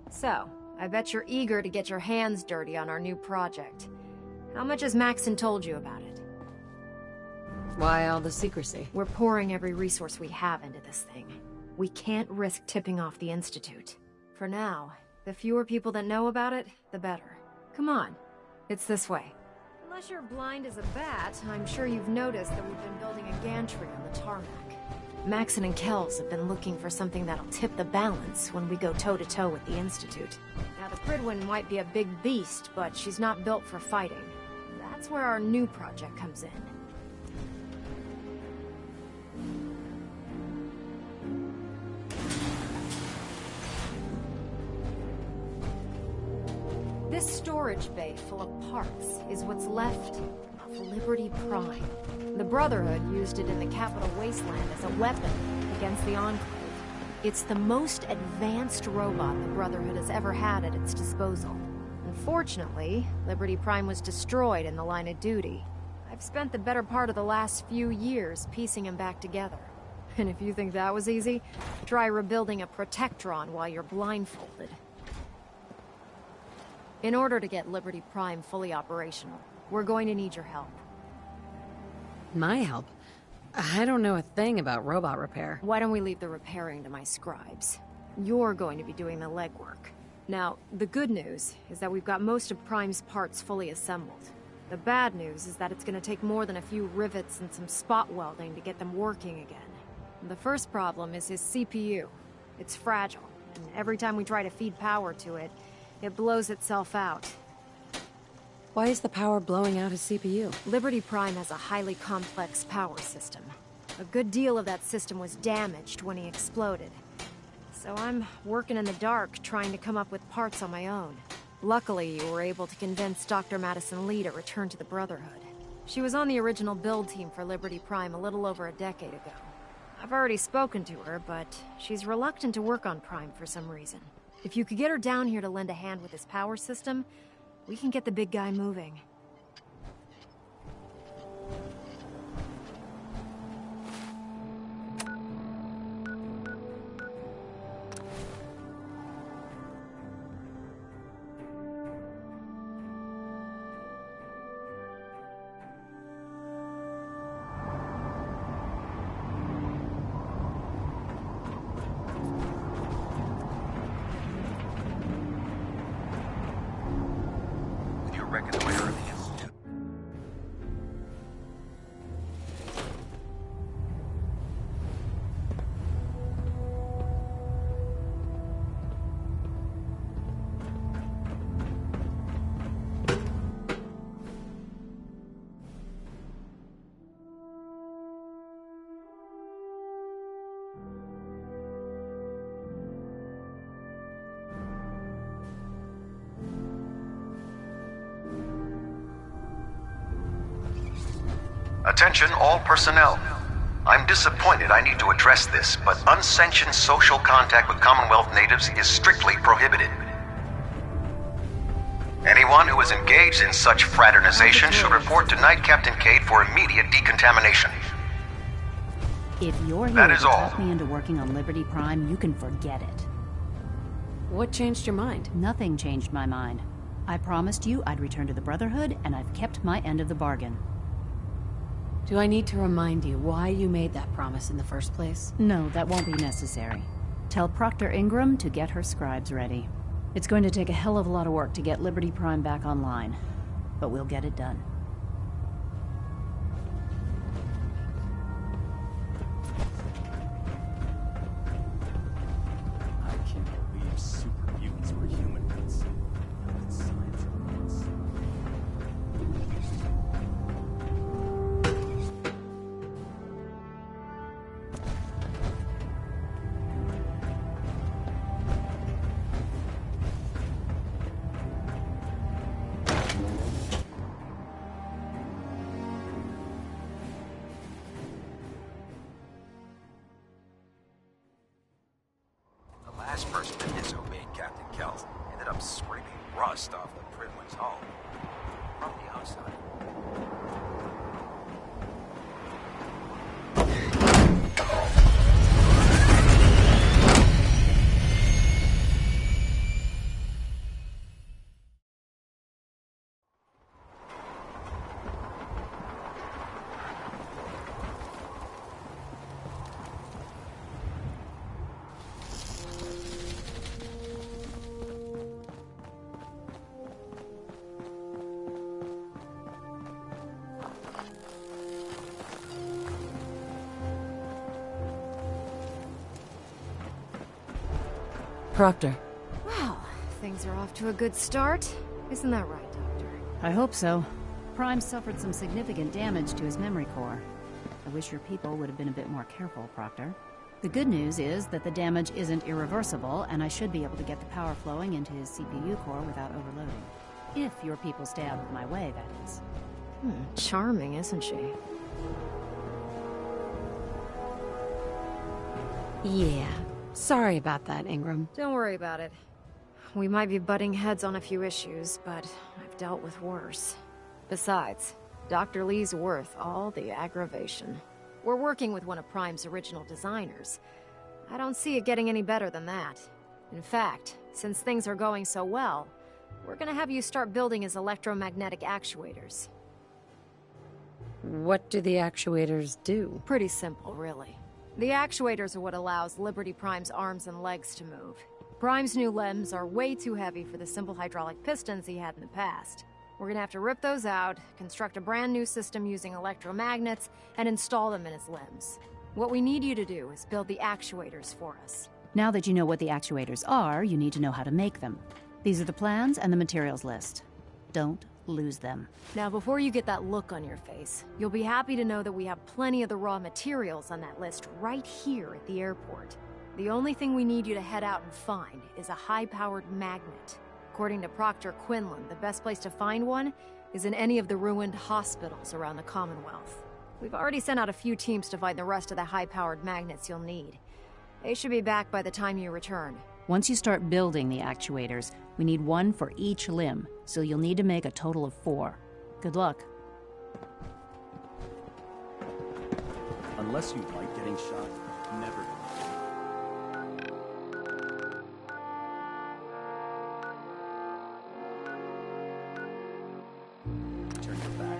So, I bet you're eager to get your hands dirty on our new project. How much has Maxson told you about it? Why all the secrecy? We're pouring every resource we have into this thing. We can't risk tipping off the Institute. For now, the fewer people that know about it, the better. Come on, it's this way. Unless you're blind as a bat, I'm sure you've noticed that we've been building a gantry on the tarmac. Maxson and Kells have been looking for something that'll tip the balance when we go toe-to-toe with the Institute. Now, the Prydwen might be a big beast, but she's not built for fighting. That's where our new project comes in. This storage bay full of parts is what's left of Liberty Prime. The Brotherhood used it in the Capital Wasteland as a weapon against the Enclave. It's the most advanced robot the Brotherhood has ever had at its disposal. Unfortunately, Liberty Prime was destroyed in the line of duty. I've spent the better part of the last few years piecing him back together. And if you think that was easy, try rebuilding a Protectron while you're blindfolded. In order to get Liberty Prime fully operational, we're going to need your help. My help? I don't know a thing about robot repair. Why don't we leave the repairing to my scribes? You're going to be doing the legwork. Now, the good news is that we've got most of Prime's parts fully assembled. The bad news is that it's going to take more than a few rivets and some spot welding to get them working again. The first problem is his CPU. It's fragile, and every time we try to feed power to it, it blows itself out. Why is the power blowing out his CPU? Liberty Prime has a highly complex power system. A good deal of that system was damaged when he exploded. So I'm working in the dark, trying to come up with parts on my own. Luckily, you were able to convince Dr. Madison Lee to return to the Brotherhood. She was on the original build team for Liberty Prime a little over a decade ago. I've already spoken to her, but she's reluctant to work on Prime for some reason. If you could get her down here to lend a hand with his power system, we can get the big guy moving. Attention all personnel. I'm disappointed I need to address this, but unsanctioned social contact with Commonwealth natives is strictly prohibited. Anyone who is engaged in such fraternization should report to Knight Captain Cade for immediate decontamination. If you're here That to is all. talk me into working on Liberty Prime, you can forget it. What changed your mind? Nothing changed my mind. I promised you I'd return to the Brotherhood, and I've kept my end of the bargain. Do I need to remind you why you made that promise in the first place? No, that won't be necessary. Tell Proctor Ingram to get her scribes ready. It's going to take a hell of a lot of work to get Liberty Prime back online, but we'll get it done. I can't believe super mutants were humanoids. Science of this. The last person that disobeyed Captain Kelt ended up scraping rust off the Pridwin's hull from the outside. Proctor. Well, things are off to a good start. Isn't that right, Doctor? I hope so. Prime suffered some significant damage to his memory core. I wish your people would have been a bit more careful, Proctor. The good news is that the damage isn't irreversible, and I should be able to get the power flowing into his CPU core without overloading. If your people stay out of my way, that is. Charming, isn't she? Yeah. Sorry about that, Ingram. Don't worry about it. We might be butting heads on a few issues, but I've dealt with worse. Besides, Dr. Lee's worth all the aggravation. We're working with one of Prime's original designers. I don't see it getting any better than that. In fact, since things are going so well, we're gonna have you start building his electromagnetic actuators. What do the actuators do? Pretty simple, really. The actuators are what allows Liberty Prime's arms and legs to move. Prime's new limbs are way too heavy for the simple hydraulic pistons he had in the past. We're gonna have to rip those out, construct a brand new system using electromagnets, and install them in his limbs. What we need you to do is build the actuators for us. Now that you know what the actuators are, you need to know how to make them. These are the plans and the materials list. Don't lose them. Now, before you get that look on your face, you'll be happy to know that we have plenty of the raw materials on that list right here at the airport. The only thing we need you to head out and find is a high-powered magnet. According to Proctor Quinlan, the best place to find one is in any of the ruined hospitals around the Commonwealth. We've already sent out a few teams to find the rest of the high-powered magnets you'll need. They should be back by the time you return. Once you start building the actuators, we need one for each limb, so you'll need to make a total of 4. Good luck. Unless you like getting shot, never. Turn your back.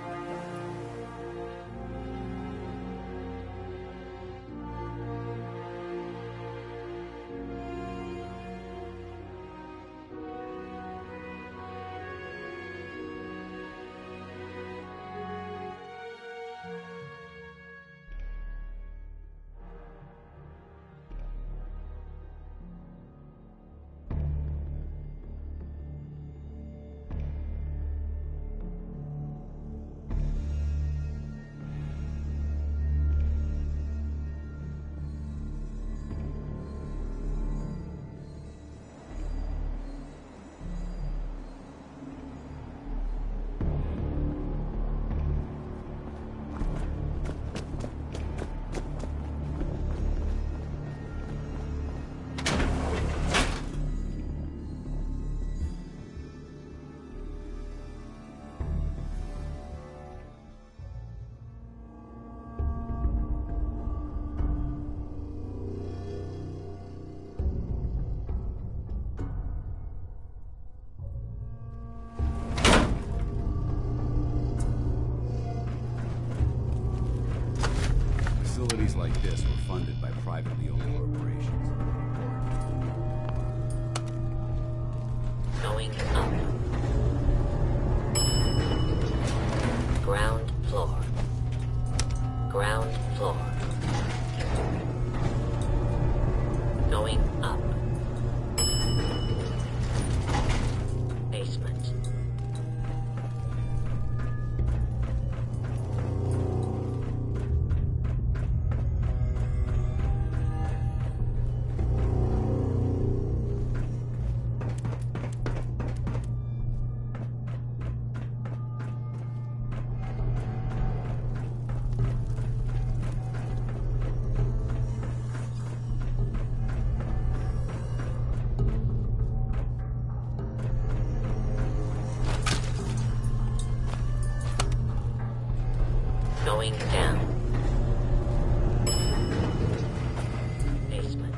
Facilities like this were funded by privately owned corporations. Going up. Ground floor. Ground floor. Going up. Basement. Going down. Basement.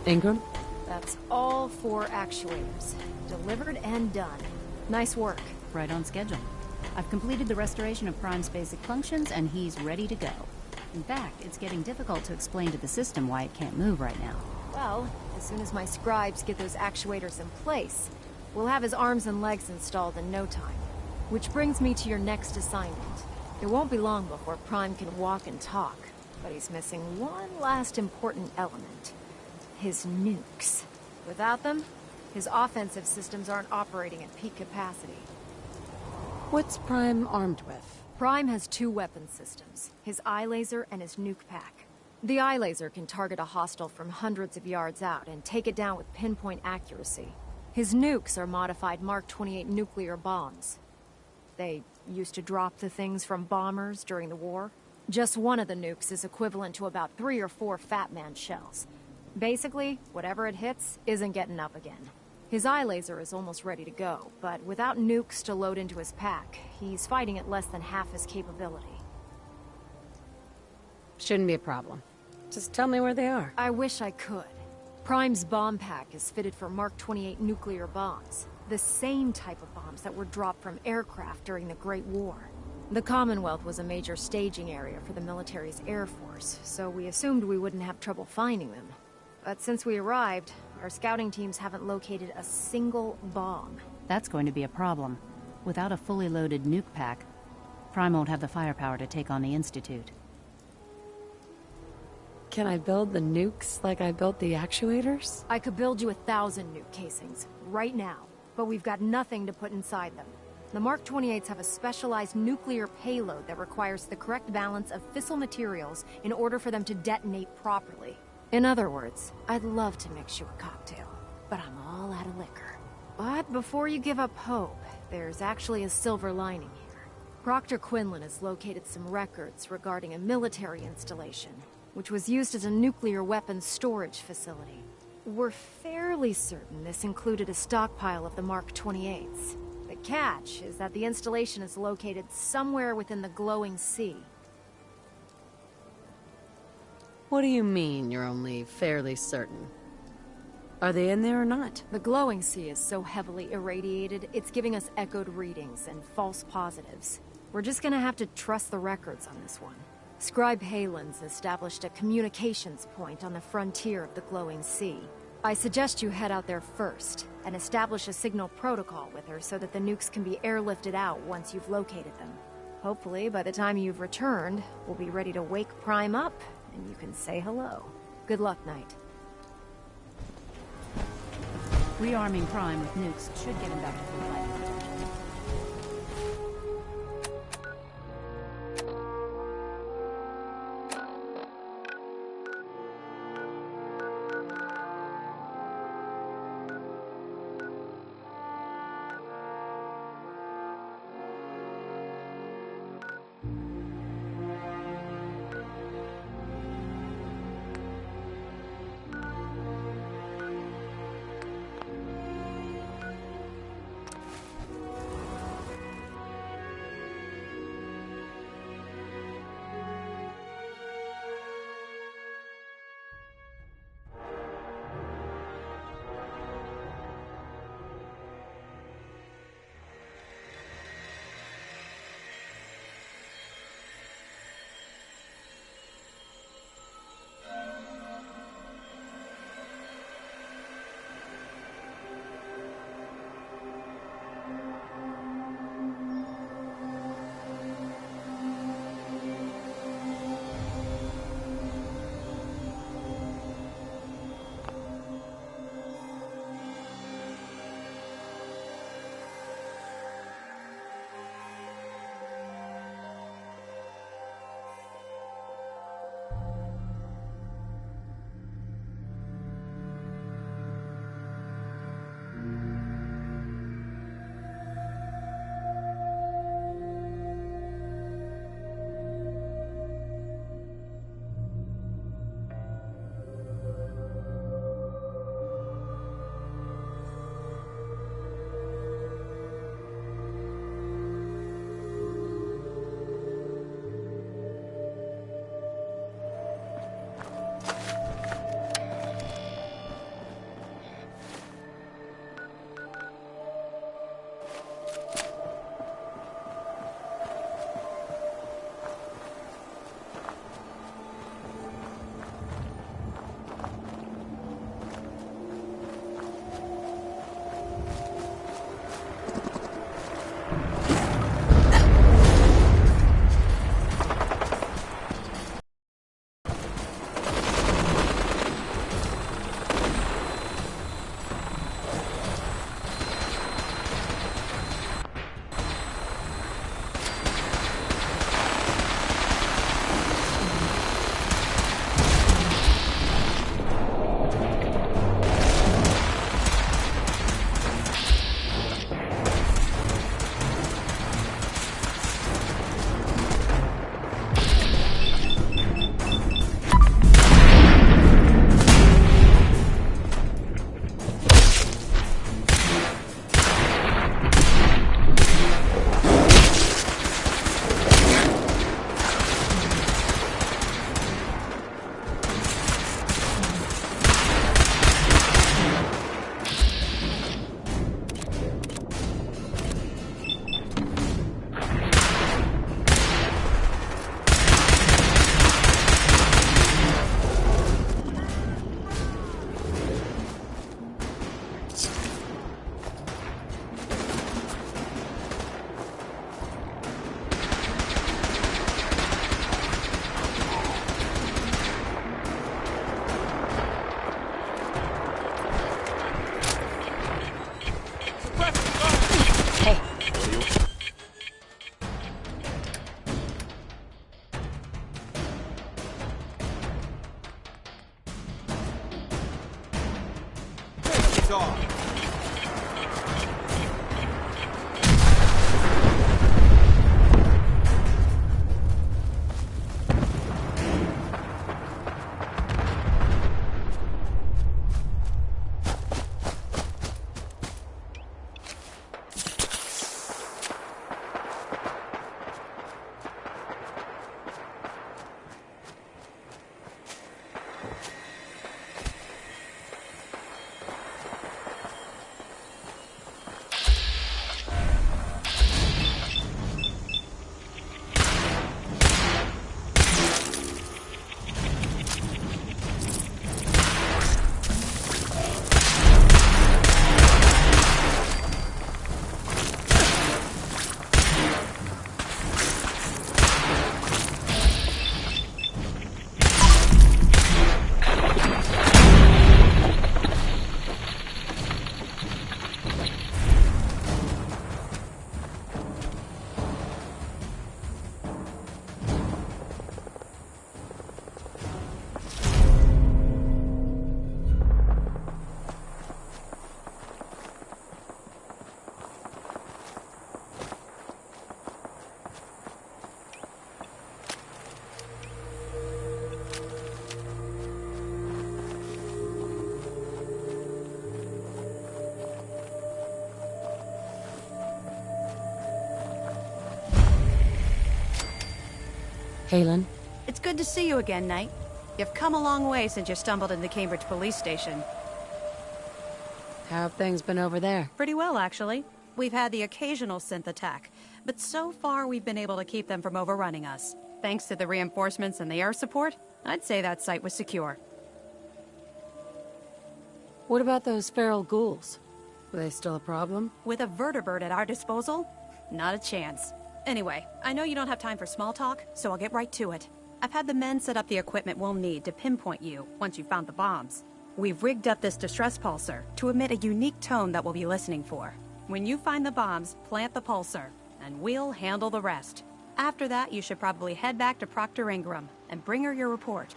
Ingram? That's all 4 actuators. Delivered and done. Nice work. Right on schedule. I've completed the restoration of Prime's basic functions, and he's ready to go. In fact, it's getting difficult to explain to the system why it can't move right now. Well, as soon as my scribes get those actuators in place, we'll have his arms and legs installed in no time. Which brings me to your next assignment. It won't be long before Prime can walk and talk, but he's missing one last important element. His nukes. Without them, his offensive systems aren't operating at peak capacity. What's Prime armed with? Prime has 2 weapon systems, his eye laser and his nuke pack. The eye laser can target a hostile from hundreds of yards out and take it down with pinpoint accuracy. His nukes are modified Mark 28 nuclear bombs. They used to drop the things from bombers during the war. Just one of the nukes is equivalent to about 3 or 4 Fat Man shells. Basically, whatever it hits isn't getting up again. His eye laser is almost ready to go, but without nukes to load into his pack, he's fighting at less than half his capability. Shouldn't be a problem. Just tell me where they are. I wish I could. Prime's bomb pack is fitted for Mark 28 nuclear bombs, the same type of bombs that were dropped from aircraft during the Great War. The Commonwealth was a major staging area for the military's air force, so we assumed we wouldn't have trouble finding them. But since we arrived, our scouting teams haven't located a single bomb. That's going to be a problem. Without a fully loaded nuke pack, Prime won't have the firepower to take on the Institute. Can I build the nukes like I built the actuators? I could build you 1,000 nuke casings, right now, but we've got nothing to put inside them. The Mark 28s have a specialized nuclear payload that requires the correct balance of fissile materials in order for them to detonate properly. In other words, I'd love to mix you a cocktail, but I'm all out of liquor. But before you give up hope, there's actually a silver lining here. Proctor Quinlan has located some records regarding a military installation, which was used as a nuclear weapons storage facility. We're fairly certain this included a stockpile of the Mark 28s. The catch is that the installation is located somewhere within the glowing sea. What do you mean you're only fairly certain? Are they in there or not? The glowing sea is so heavily irradiated, it's giving us echoed readings and false positives. We're just gonna have to trust the records on this one. Scribe Halen's established a communications point on the frontier of the glowing sea. I suggest you head out there first, and establish a signal protocol with her so that the nukes can be airlifted out once you've located them. Hopefully, by the time you've returned, we'll be ready to wake Prime up, and you can say hello. Good luck, Knight. Rearming Prime with nukes should get him back to full life. Hey. He's off. Haylen? It's good to see you again, Knight. You've come a long way since you stumbled into Cambridge Police Station. How have things been over there? Pretty well, actually. We've had the occasional synth attack, but so far we've been able to keep them from overrunning us. Thanks to the reinforcements and the air support, I'd say that site was secure. What about those feral ghouls? Were they still a problem? With a vertibird at our disposal? Not a chance. Anyway, I know you don't have time for small talk, so I'll get right to it. I've had the men set up the equipment we'll need to pinpoint you once you've found the bombs. We've rigged up this distress pulsar to emit a unique tone that we'll be listening for. When you find the bombs, plant the pulsar, and we'll handle the rest. After that, you should probably head back to Proctor Ingram and bring her your report.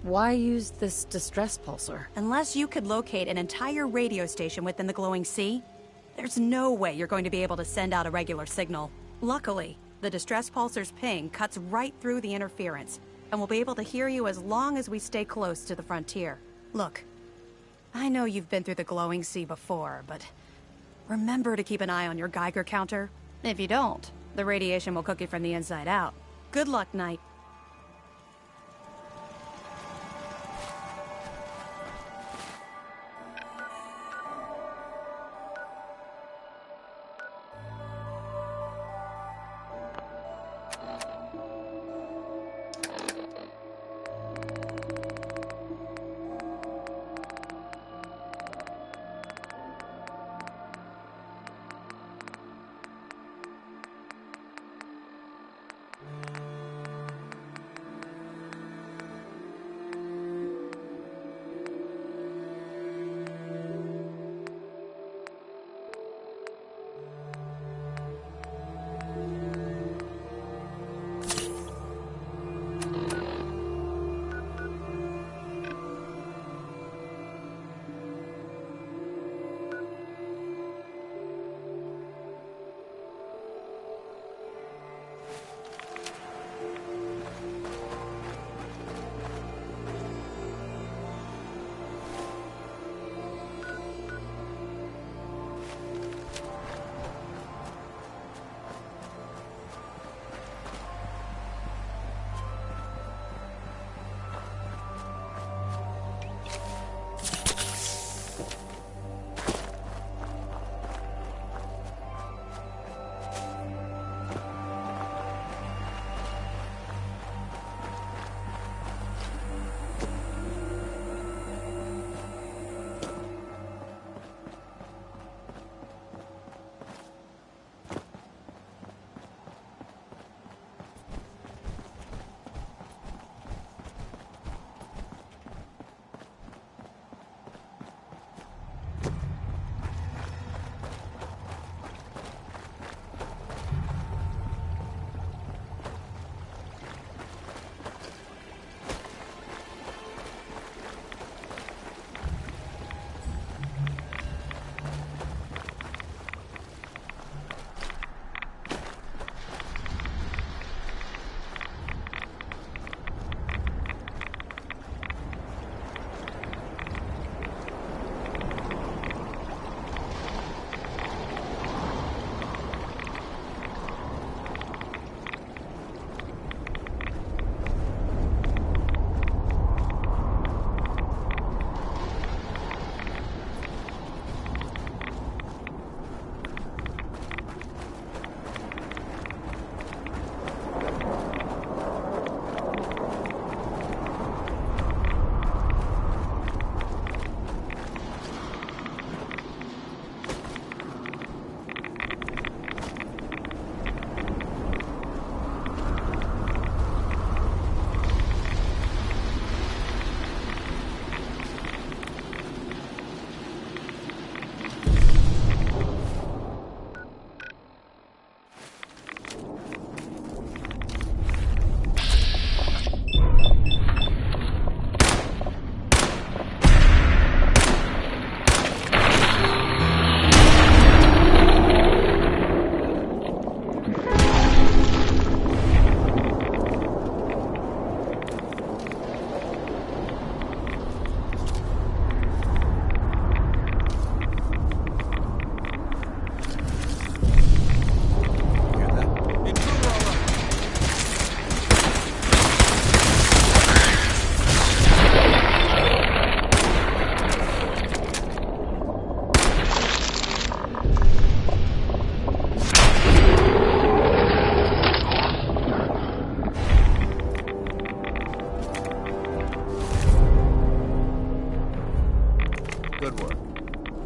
Why use this distress pulsar? Unless you could locate an entire radio station within the glowing sea, there's no way you're going to be able to send out a regular signal. Luckily, the distress pulsar's ping cuts right through the interference, and we'll be able to hear you as long as we stay close to the frontier. Look, I know you've been through the glowing sea before, but remember to keep an eye on your Geiger counter. If you don't, the radiation will cook you from the inside out. Good luck, Knight.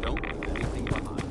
Don't leave anything behind.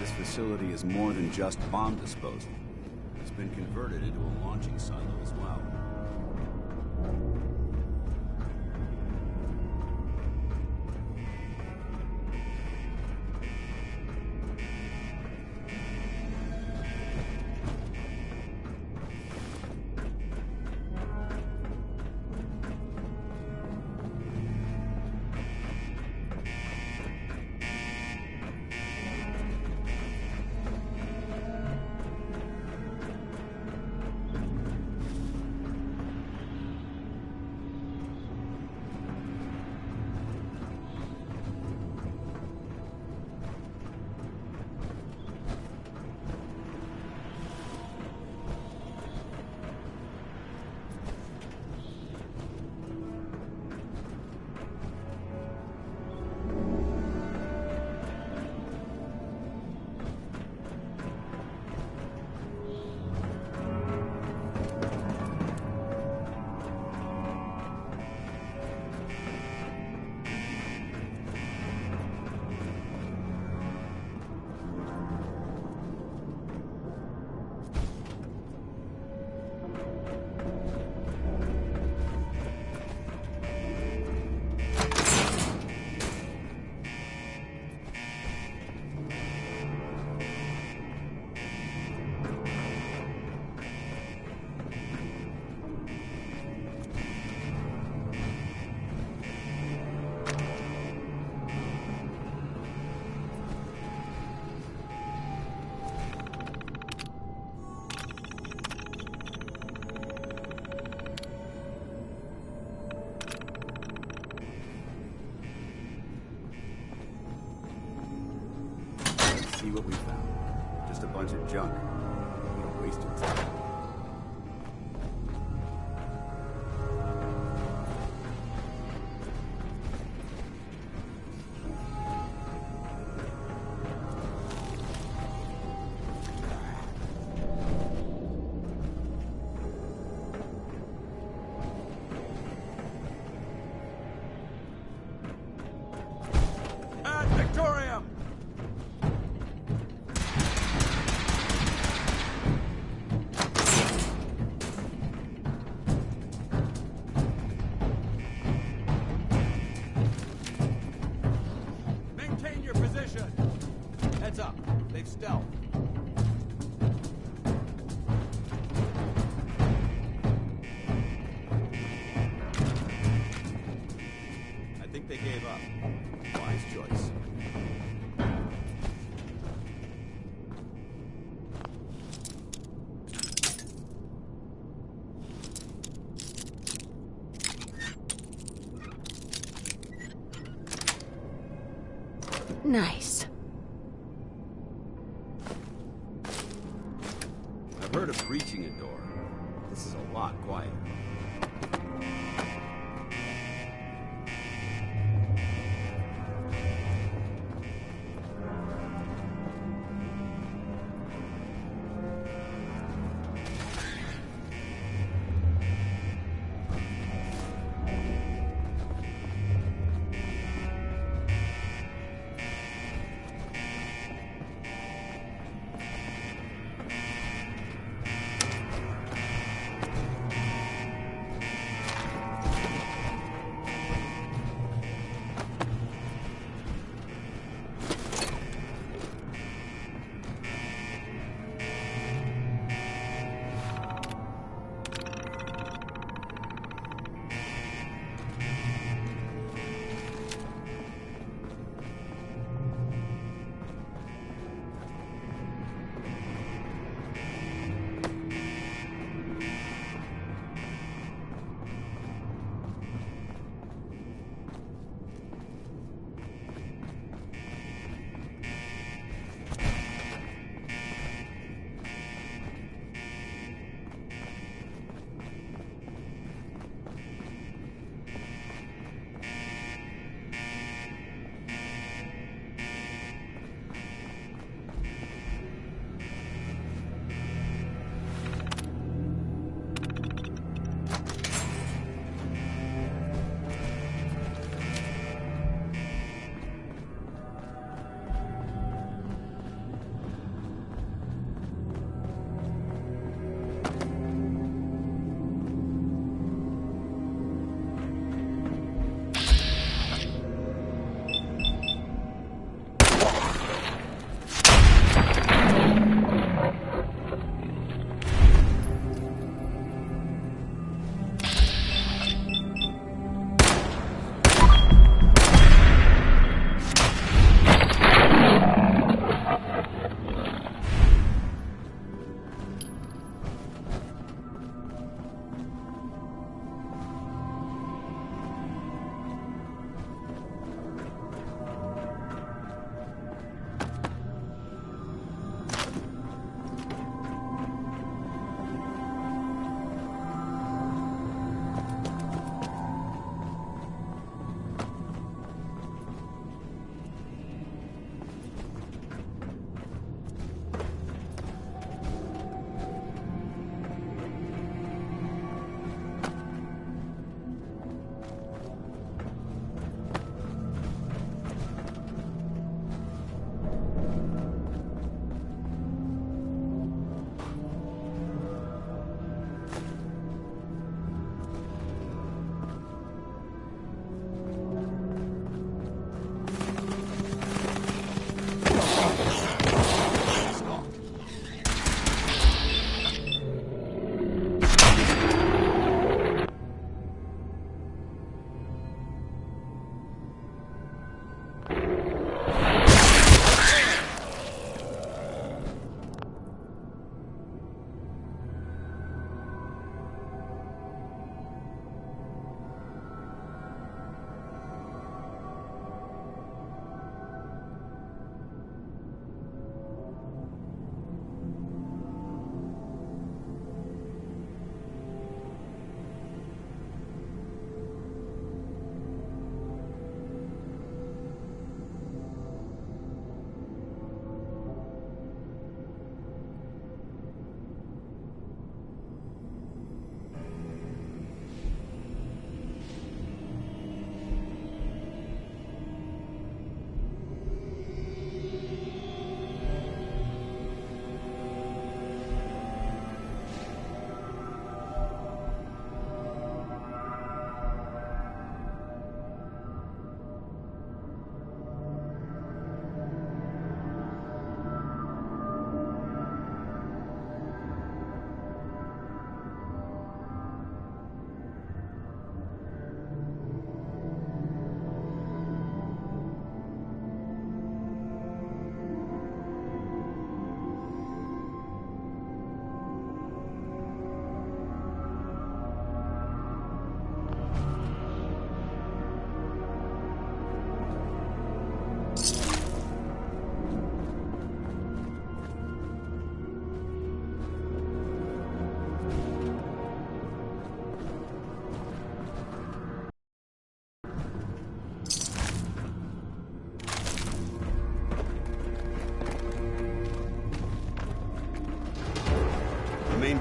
This facility is more than just bomb disposal. It's been converted into a launching silo as well. See what we found. Just a bunch of junk. What a waste of time. activate stealth. I think they gave up. Wise choice. Nice. I've heard of breaching a door. This is a lot quieter.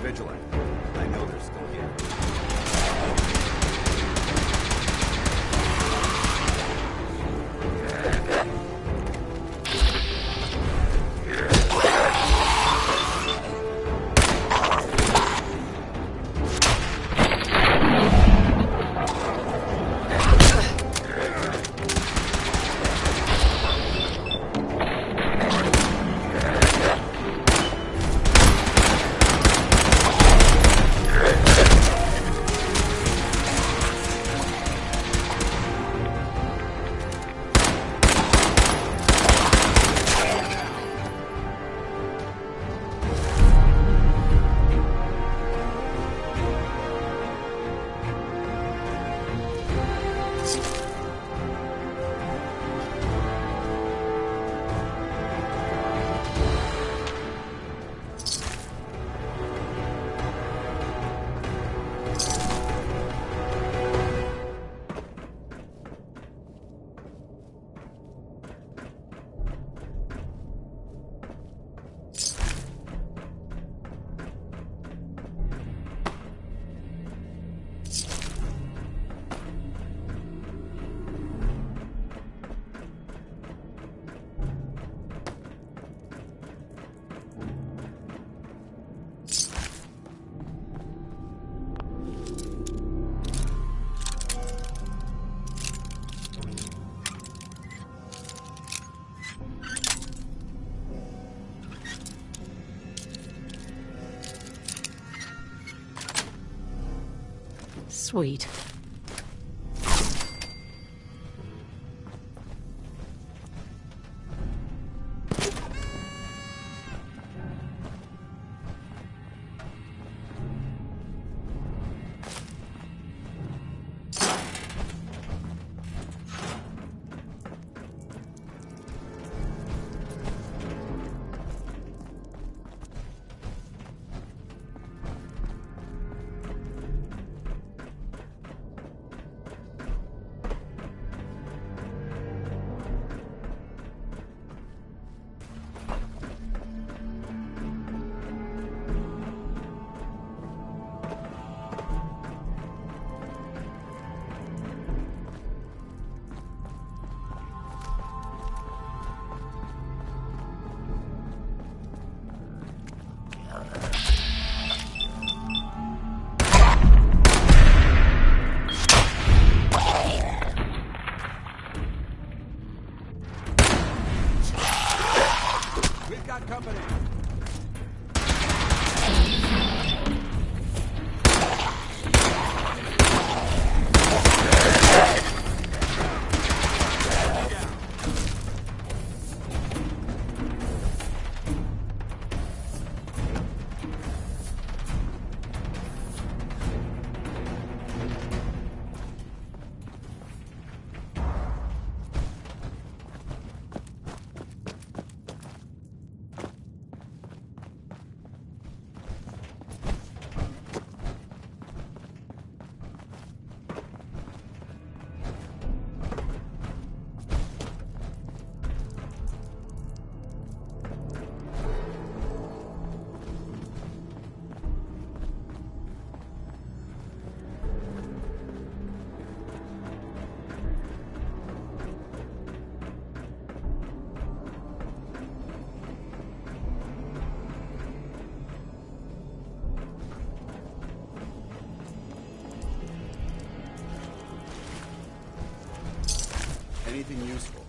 vigilant. I know they're still here. Sweet. Anything useful?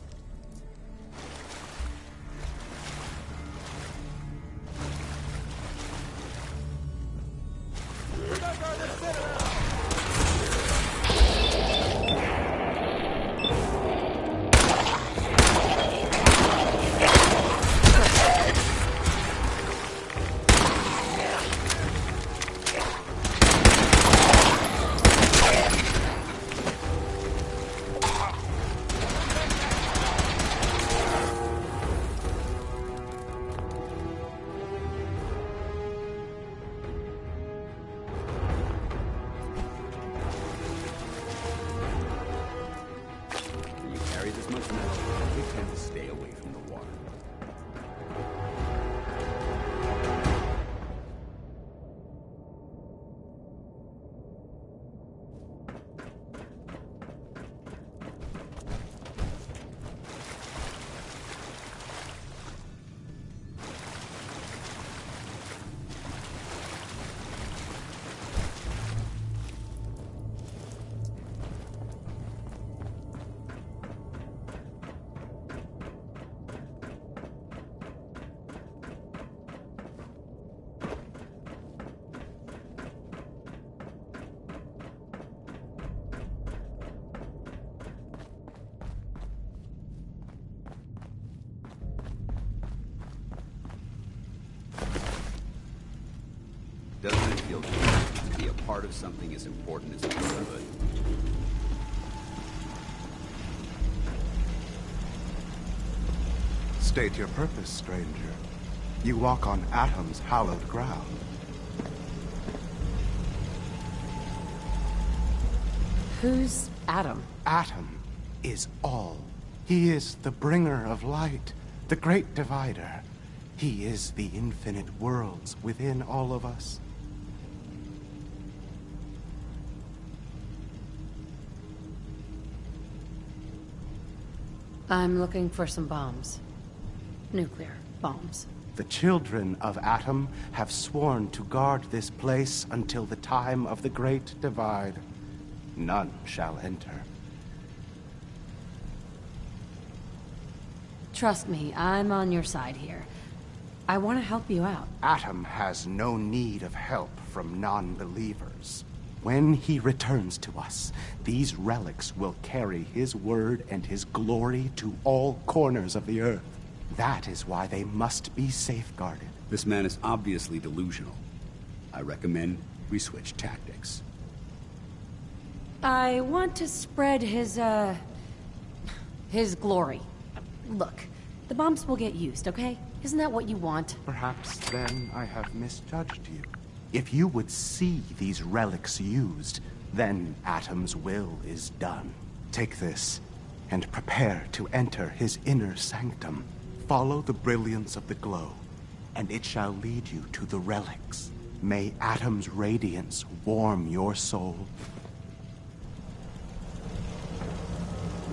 part of something as important as the Brotherhood. State your purpose, stranger. You walk on Atom's hallowed ground. Who's Atom? Atom is all. He is the bringer of light, the great divider. He is the infinite worlds within all of us. I'm looking for some bombs. Nuclear bombs. The children of Atom have sworn to guard this place until the time of the Great Divide. None shall enter. Trust me, I'm on your side here. I want to help you out. Atom has no need of help from non-believers. When he returns to us, these relics will carry his word and his glory to all corners of the earth. That is why they must be safeguarded. This man is obviously delusional. I recommend we switch tactics. I want to spread his glory. Look, the bombs will get used, okay? Isn't that what you want? Perhaps then I have misjudged you. If you would see these relics used, then Atom's will is done. Take this, and prepare to enter his inner sanctum. Follow the brilliance of the glow, and it shall lead you to the relics. May Atom's radiance warm your soul.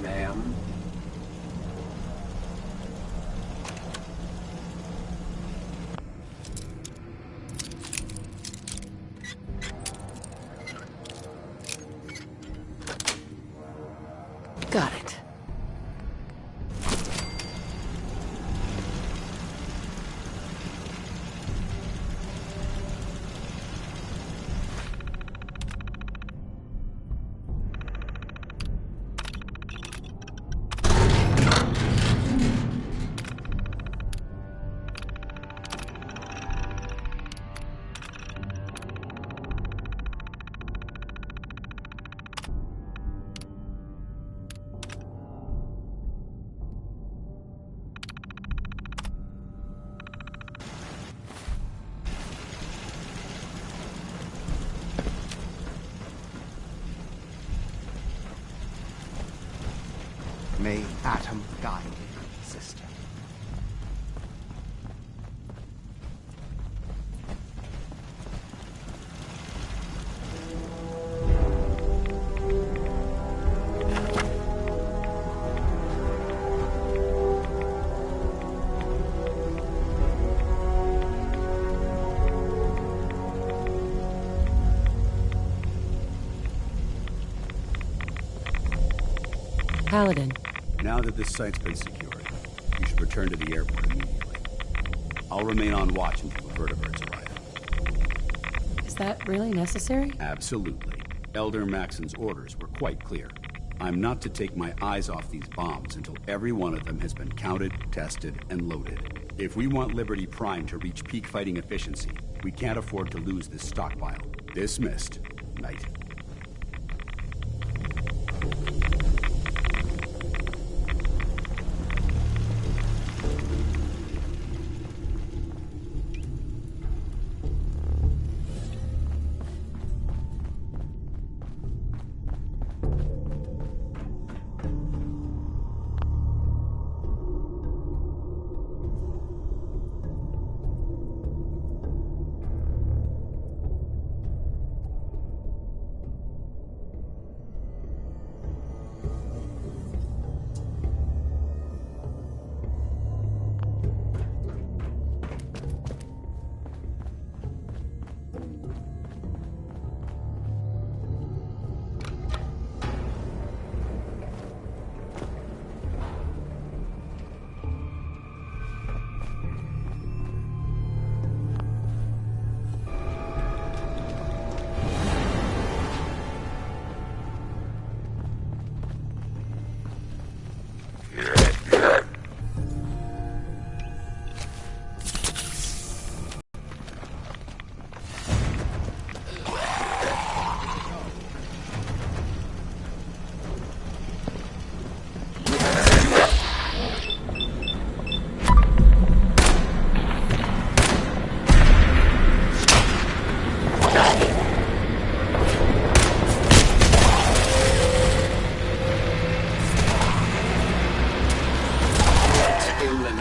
Ma'am? Got it. May Atom guide you, sister. Paladin. Now that this site's been secured, you should return to the airport immediately. I'll remain on watch until the vertebrates arrive. Is that really necessary? Absolutely. Elder Maxon's orders were quite clear. I'm not to take my eyes off these bombs until every one of them has been counted, tested, and loaded. If we want Liberty Prime to reach peak fighting efficiency, we can't afford to lose this stockpile. Dismissed, Knight.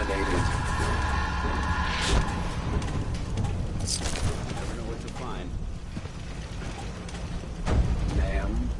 eliminated. Never know what to find. Ma'am.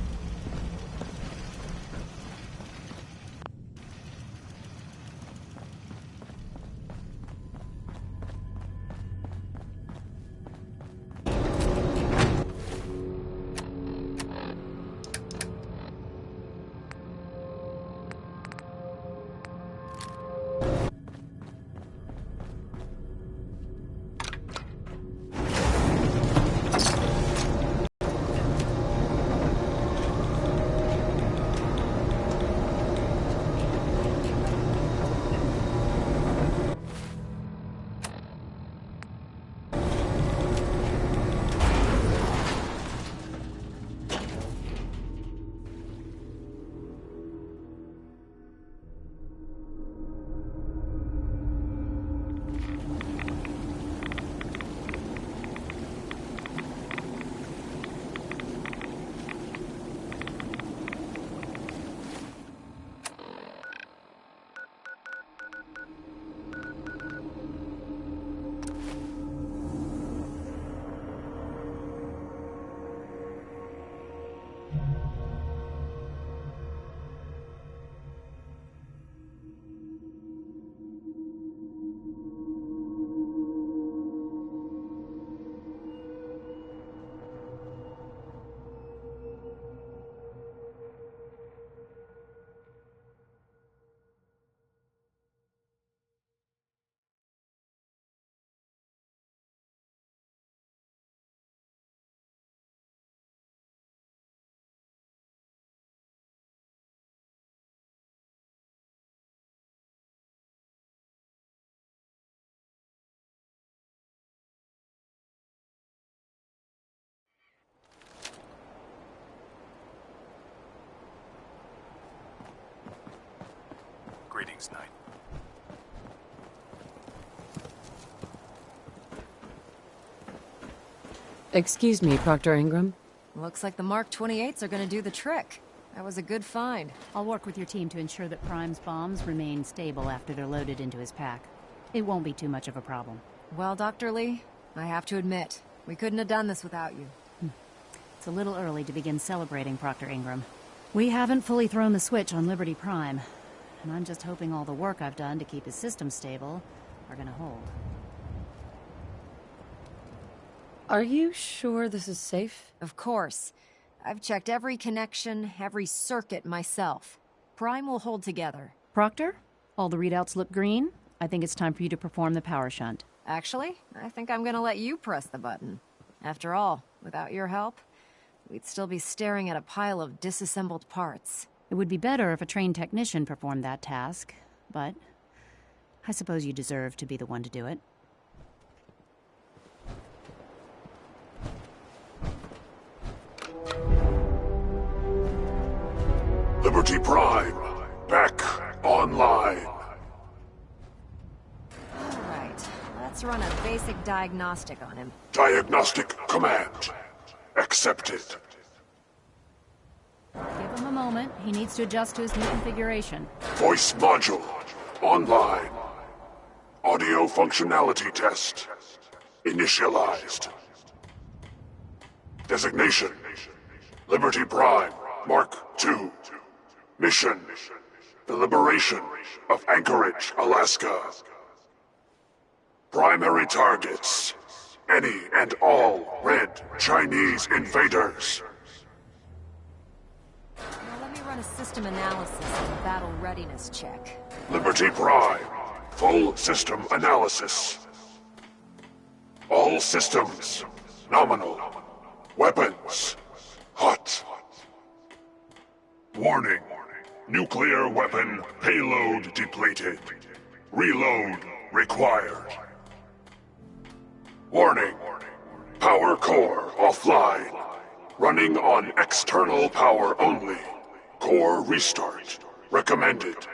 Greetings, Knight. Excuse me, Proctor Ingram. Looks like the Mark 28s are gonna do the trick. That was a good find. I'll work with your team to ensure that Prime's bombs remain stable after they're loaded into his pack. It won't be too much of a problem. Well, Dr. Lee, I have to admit, we couldn't have done this without you. It's a little early to begin celebrating, Proctor Ingram. We haven't fully thrown the switch on Liberty Prime, and I'm just hoping all the work I've done to keep his system stable are gonna hold. Are you sure this is safe? Of course. I've checked every connection, every circuit myself. Prime will hold together. Proctor, all the readouts look green. I think it's time for you to perform the power shunt. Actually, I think I'm gonna let you press the button. After all, without your help, we'd still be staring at a pile of disassembled parts. It would be better if a trained technician performed that task, but I suppose you deserve to be the one to do it. Liberty Prime, back online. Alright, let's run a basic diagnostic on him. Diagnostic command accepted. Give him a moment. He needs to adjust to his new configuration. Voice module online. Audio functionality test initialized. Designation: Liberty Prime Mark II. Mission: the liberation of Anchorage, Alaska. Primary targets: any and all red Chinese invaders. Now let me run a system analysis and a battle readiness check. Liberty Prime, full system analysis. All systems nominal. Weapons hot. Warning. Nuclear weapon payload depleted. Reload required. Warning. Power core offline. Running on external power only. Core restart recommended.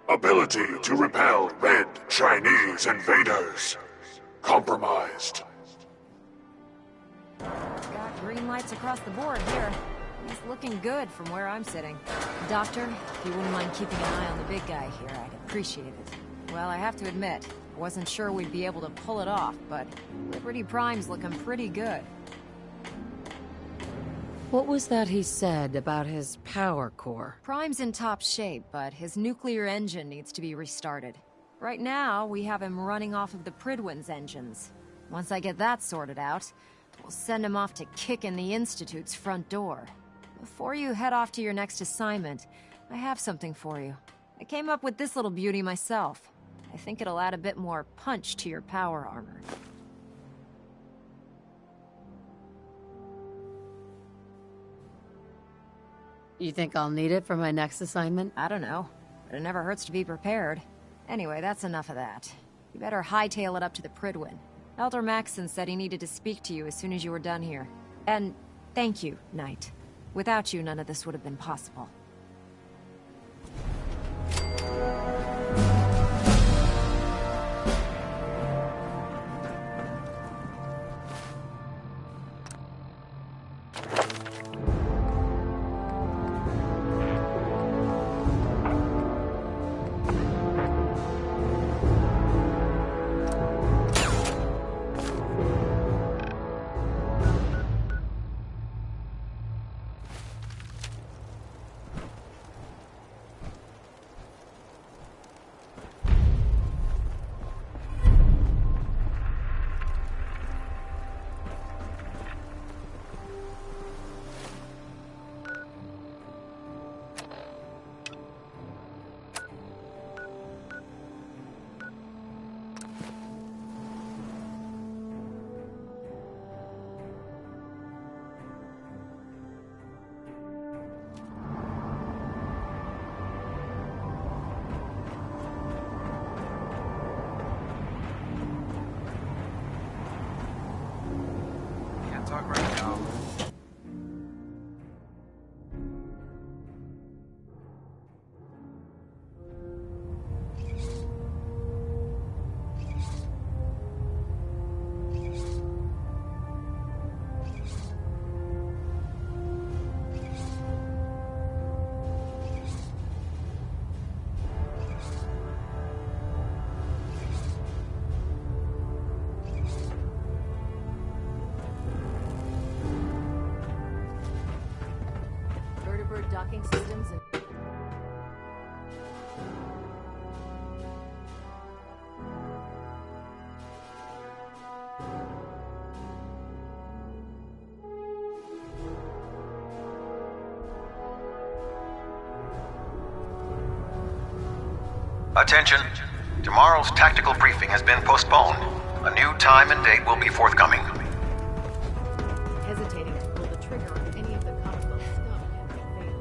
Ability to repel red Chinese invaders compromised. Got green lights across the board here. He's looking good from where I'm sitting. Doctor, if you wouldn't mind keeping an eye on the big guy here, I'd appreciate it. Well, I have to admit, I wasn't sure we'd be able to pull it off, but Liberty Prime's looking pretty good. What was that he said about his power core? Prime's in top shape, but his nuclear engine needs to be restarted. Right now, we have him running off of the Prydwen's engines. Once I get that sorted out, we'll send him off to kick in the Institute's front door. Before you head off to your next assignment, I have something for you. I came up with this little beauty myself. I think it'll add a bit more punch to your power armor. You think I'll need it for my next assignment? I don't know, but it never hurts to be prepared. Anyway, that's enough of that. You better hightail it up to the Prydwen. Elder Maxson said he needed to speak to you as soon as you were done here. And thank you, Knight. Without you, none of this would have been possible. Talk right now. Docking systems and... Attention. Tomorrow's tactical briefing has been postponed. A new time and date will be forthcoming. Hesitating to pull the trigger on any of the Commonwealth scum can fail.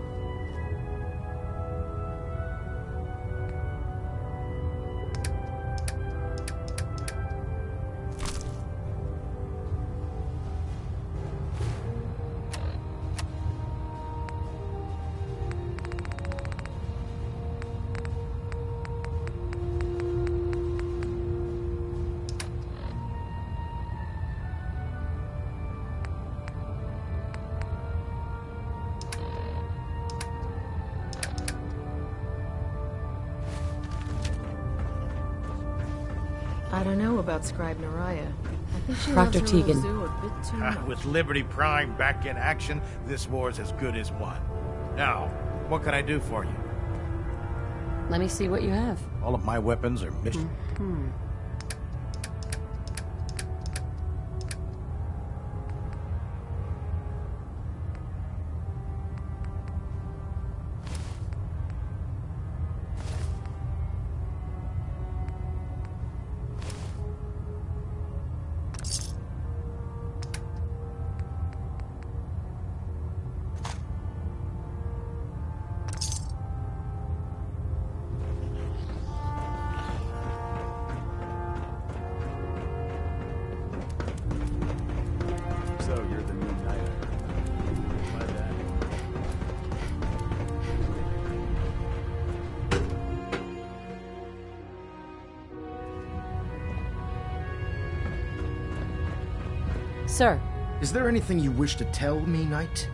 I don't know about Scribe Naraya. I think she Dr. loves her Tegan. Ozu a bit too much. With Liberty Prime back in action, this war's as good as won. Now, what can I do for you? Let me see what you have. All of my weapons are mission. So you're the new knight. My bad. Sir. Is there anything you wish to tell me, Knight?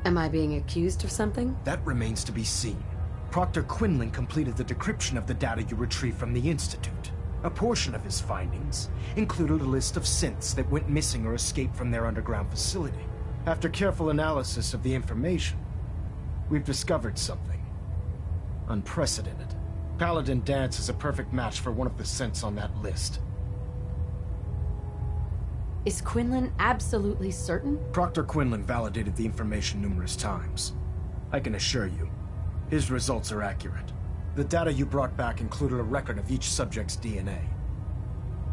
Am I being accused of something? That remains to be seen. Proctor Quinlan completed the decryption of the data you retrieved from the Institute. A portion of his findings included a list of synths that went missing or escaped from their underground facility. After careful analysis of the information, we've discovered something unprecedented. Paladin Danse is a perfect match for one of the synths on that list. Is Quinlan absolutely certain? Proctor Quinlan validated the information numerous times. I can assure you, his results are accurate. The data you brought back included a record of each subject's DNA.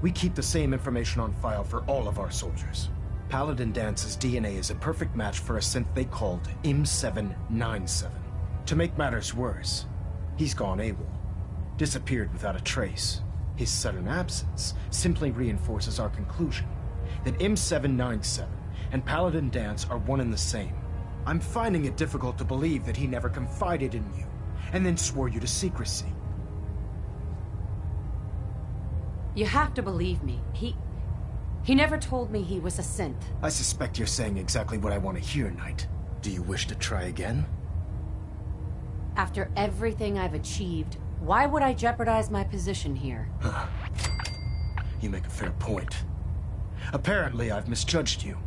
We keep the same information on file for all of our soldiers. Paladin Danse's DNA is a perfect match for a synth they called M797. To make matters worse, he's gone AWOL. Disappeared without a trace. His sudden absence simply reinforces our conclusion that M797 and Paladin Danse are one and the same. I'm finding it difficult to believe that he never confided in you, and then swore you to secrecy. You have to believe me. He never told me he was a synth. I suspect you're saying exactly what I want to hear, Knight. Do you wish to try again? After everything I've achieved, why would I jeopardize my position here? You make a fair point. Apparently, I've misjudged you,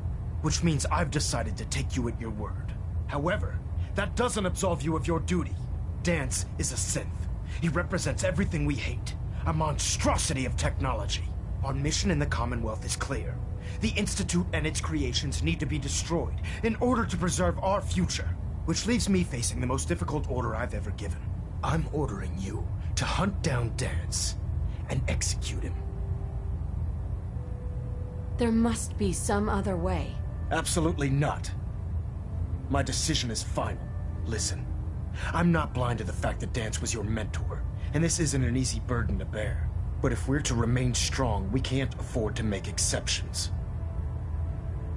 which means I've decided to take you at your word. However, that doesn't absolve you of your duty. Danse is a synth. He represents everything we hate, a monstrosity of technology. Our mission in the Commonwealth is clear. The Institute and its creations need to be destroyed in order to preserve our future, which leaves me facing the most difficult order I've ever given. I'm ordering you to hunt down Danse and execute him. There must be some other way. Absolutely not. My decision is final. Listen, I'm not blind to the fact that Danse was your mentor, and this isn't an easy burden to bear. But if we're to remain strong, we can't afford to make exceptions.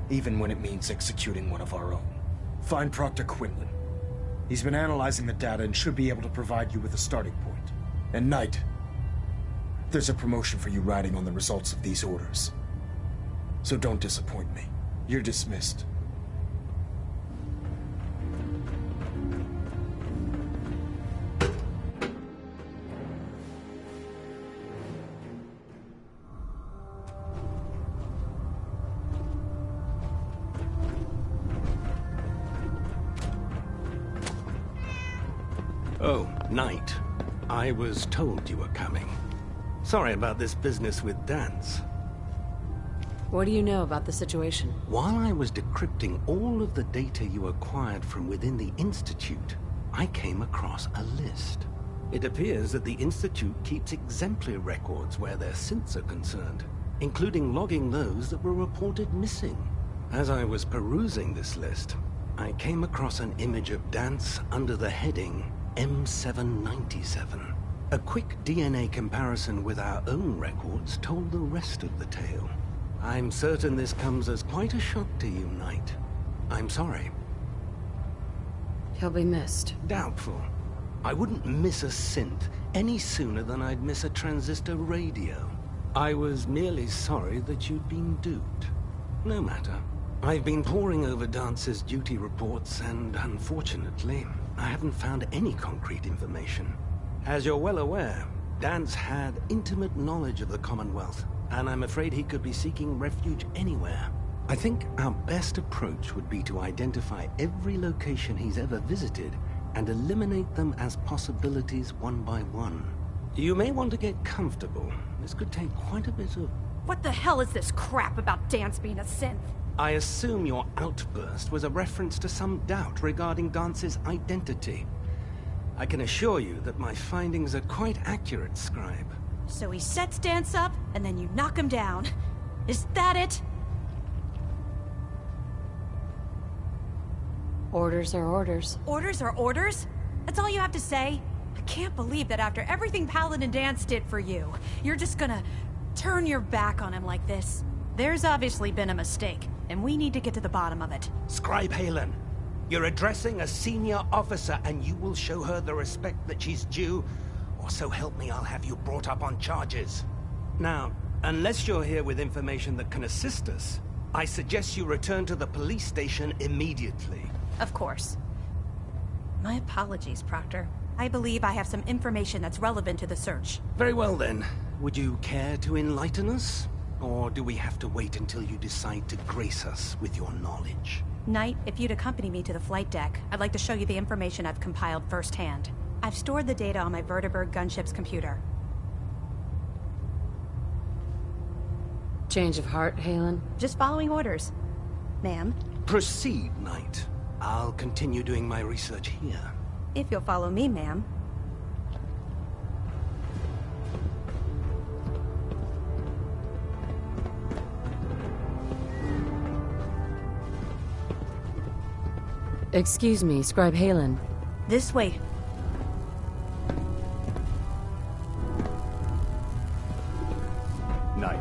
Even when it means executing one of our own. Find Proctor Quinlan. He's been analyzing the data and should be able to provide you with a starting point. And Knight, there's a promotion for you riding on the results of these orders. So don't disappoint me. You're dismissed. Oh, Knight. I was told you were coming. Sorry about this business with Danse. What do you know about the situation? While I was decrypting all of the data you acquired from within the Institute, I came across a list. It appears that the Institute keeps exemplary records where their synths are concerned, including logging those that were reported missing. As I was perusing this list, I came across an image of Danse under the heading M797. A quick DNA comparison with our own records told the rest of the tale. I'm certain this comes as quite a shock to you, Knight. I'm sorry. He'll be missed. Doubtful. I wouldn't miss a synth any sooner than I'd miss a transistor radio. I was merely sorry that you'd been duped. No matter. I've been poring over Dance's duty reports, and unfortunately, I haven't found any concrete information. As you're well aware, Danse had intimate knowledge of the Commonwealth, and I'm afraid he could be seeking refuge anywhere. I think our best approach would be to identify every location he's ever visited and eliminate them as possibilities one by one. You may want to get comfortable. This could take quite a bit of... What the hell is this crap about Danse being a synth? I assume your outburst was a reference to some doubt regarding Dance's identity. I can assure you that my findings are quite accurate, Scribe. So he sets Danse up, and then you knock him down. Is that it? Orders are orders. Orders are orders? That's all you have to say? I can't believe that after everything Paladin Danse did for you, you're just gonna turn your back on him like this. There's obviously been a mistake, and we need to get to the bottom of it. Scribe Haylen, you're addressing a senior officer, and you will show her the respect that she's due, or so help me, I'll have you brought up on charges. Now, unless you're here with information that can assist us, I suggest you return to the police station immediately. Of course. My apologies, Proctor. I believe I have some information that's relevant to the search. Very well then. Would you care to enlighten us? Or do we have to wait until you decide to grace us with your knowledge? Knight, if you'd accompany me to the flight deck, I'd like to show you the information I've compiled firsthand. I've stored the data on my Vertibird gunship's computer. Change of heart, Haylen? Just following orders. Ma'am? Proceed, Knight. I'll continue doing my research here. If you'll follow me, ma'am. Excuse me, Scribe Haylen. This way. Knight.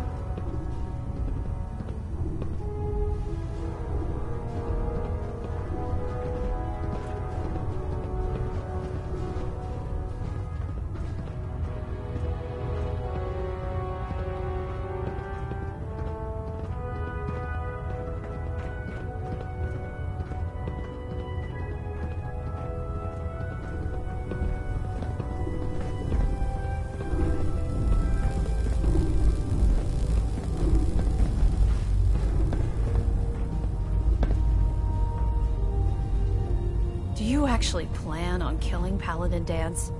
Do you actually plan on killing Paladin Danse?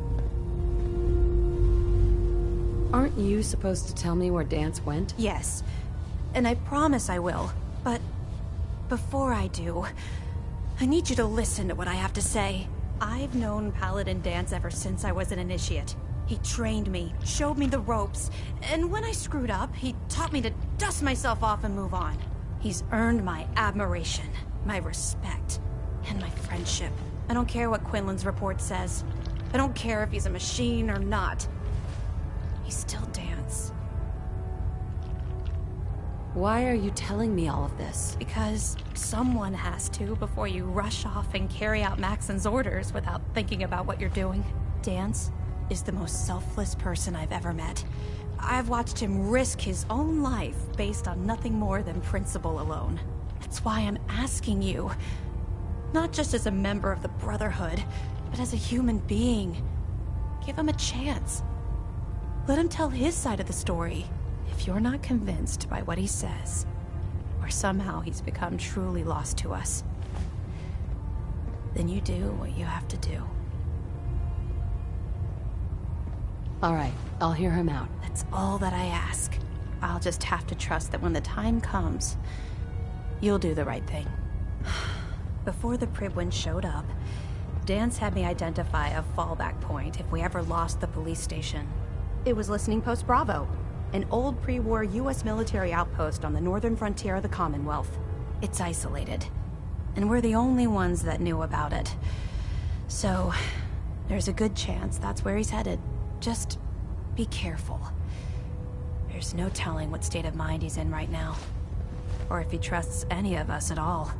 Aren't you supposed to tell me where Danse went? Yes. And I promise I will. But before I do, I need you to listen to what I have to say. I've known Paladin Danse ever since I was an initiate. He trained me, showed me the ropes, and when I screwed up, he taught me to dust myself off and move on. He's earned my admiration, my respect, and my friendship. I don't care what Quinlan's report says. I don't care if he's a machine or not. He's still Danse. Why are you telling me all of this? Because someone has to before you rush off and carry out Maxon's orders without thinking about what you're doing. Danse is the most selfless person I've ever met. I've watched him risk his own life based on nothing more than principle alone. That's why I'm asking you. Not just as a member of the Brotherhood, but as a human being. Give him a chance. Let him tell his side of the story. If you're not convinced by what he says, or somehow he's become truly lost to us, then you do what you have to do. All right, I'll hear him out. That's all that I ask. I'll just have to trust that when the time comes, you'll do the right thing. Before the Prydwen showed up, Danse had me identify a fallback point if we ever lost the police station. It was Listening Post Bravo, an old pre-war US military outpost on the northern frontier of the Commonwealth. It's isolated, and we're the only ones that knew about it. So, there's a good chance that's where he's headed. Just be careful. There's no telling what state of mind he's in right now, or if he trusts any of us at all.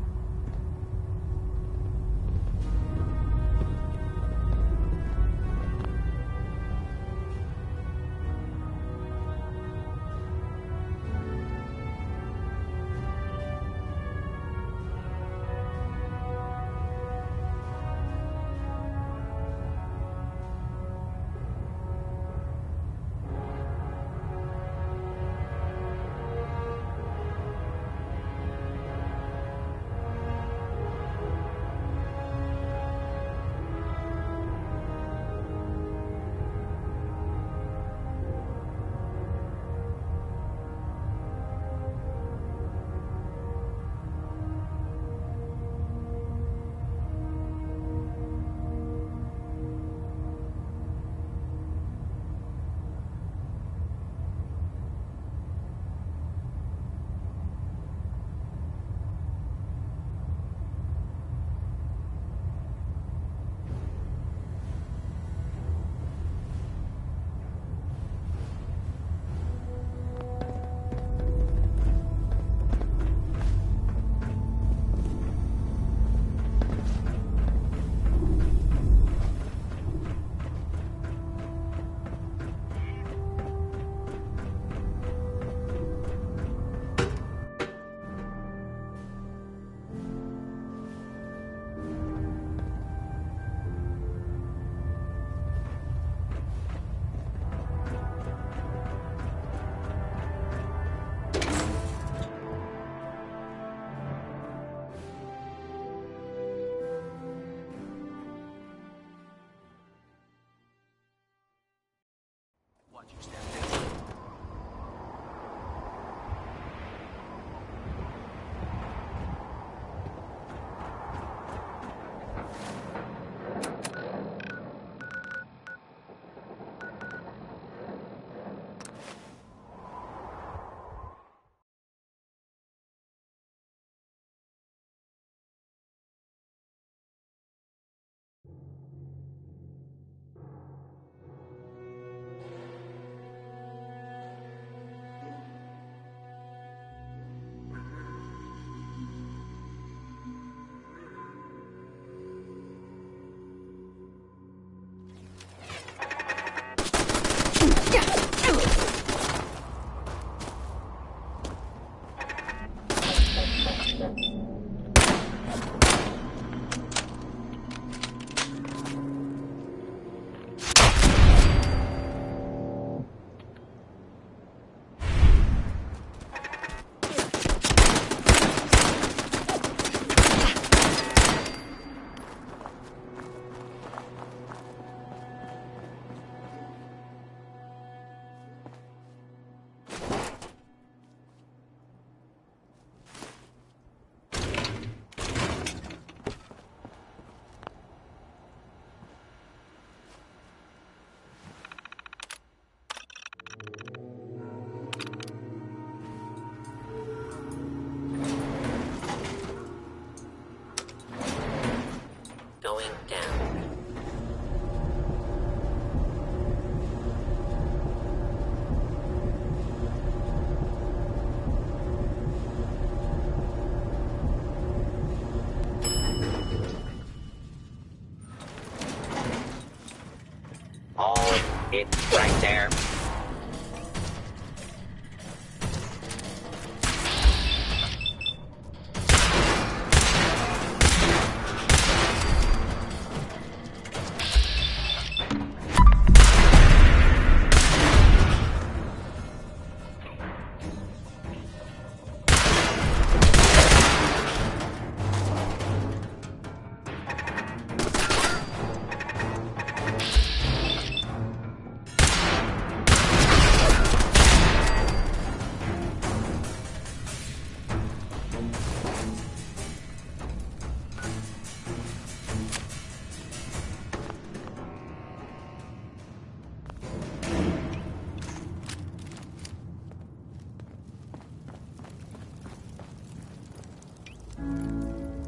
It's right there.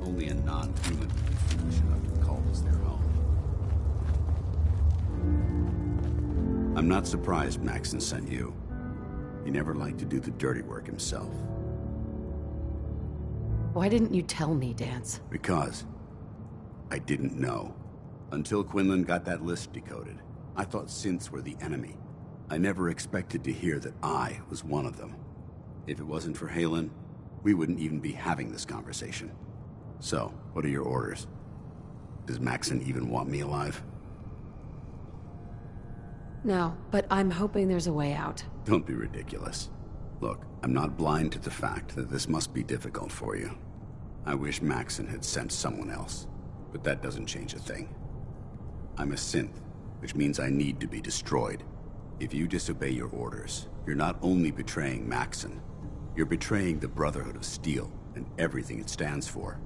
Only a non-human would be foolish enough to call this their home. I'm not surprised Maxson sent you. He never liked to do the dirty work himself. Why didn't you tell me, Danse? Because I didn't know. Until Quinlan got that list decoded, I thought synths were the enemy. I never expected to hear that I was one of them. If it wasn't for Haylen, we wouldn't even be having this conversation. So, what are your orders? Does Maxson even want me alive? No, but I'm hoping there's a way out. Don't be ridiculous. Look, I'm not blind to the fact that this must be difficult for you. I wish Maxson had sent someone else, but that doesn't change a thing. I'm a synth, which means I need to be destroyed. If you disobey your orders, you're not only betraying Maxson, you're betraying the Brotherhood of Steel and everything it stands for.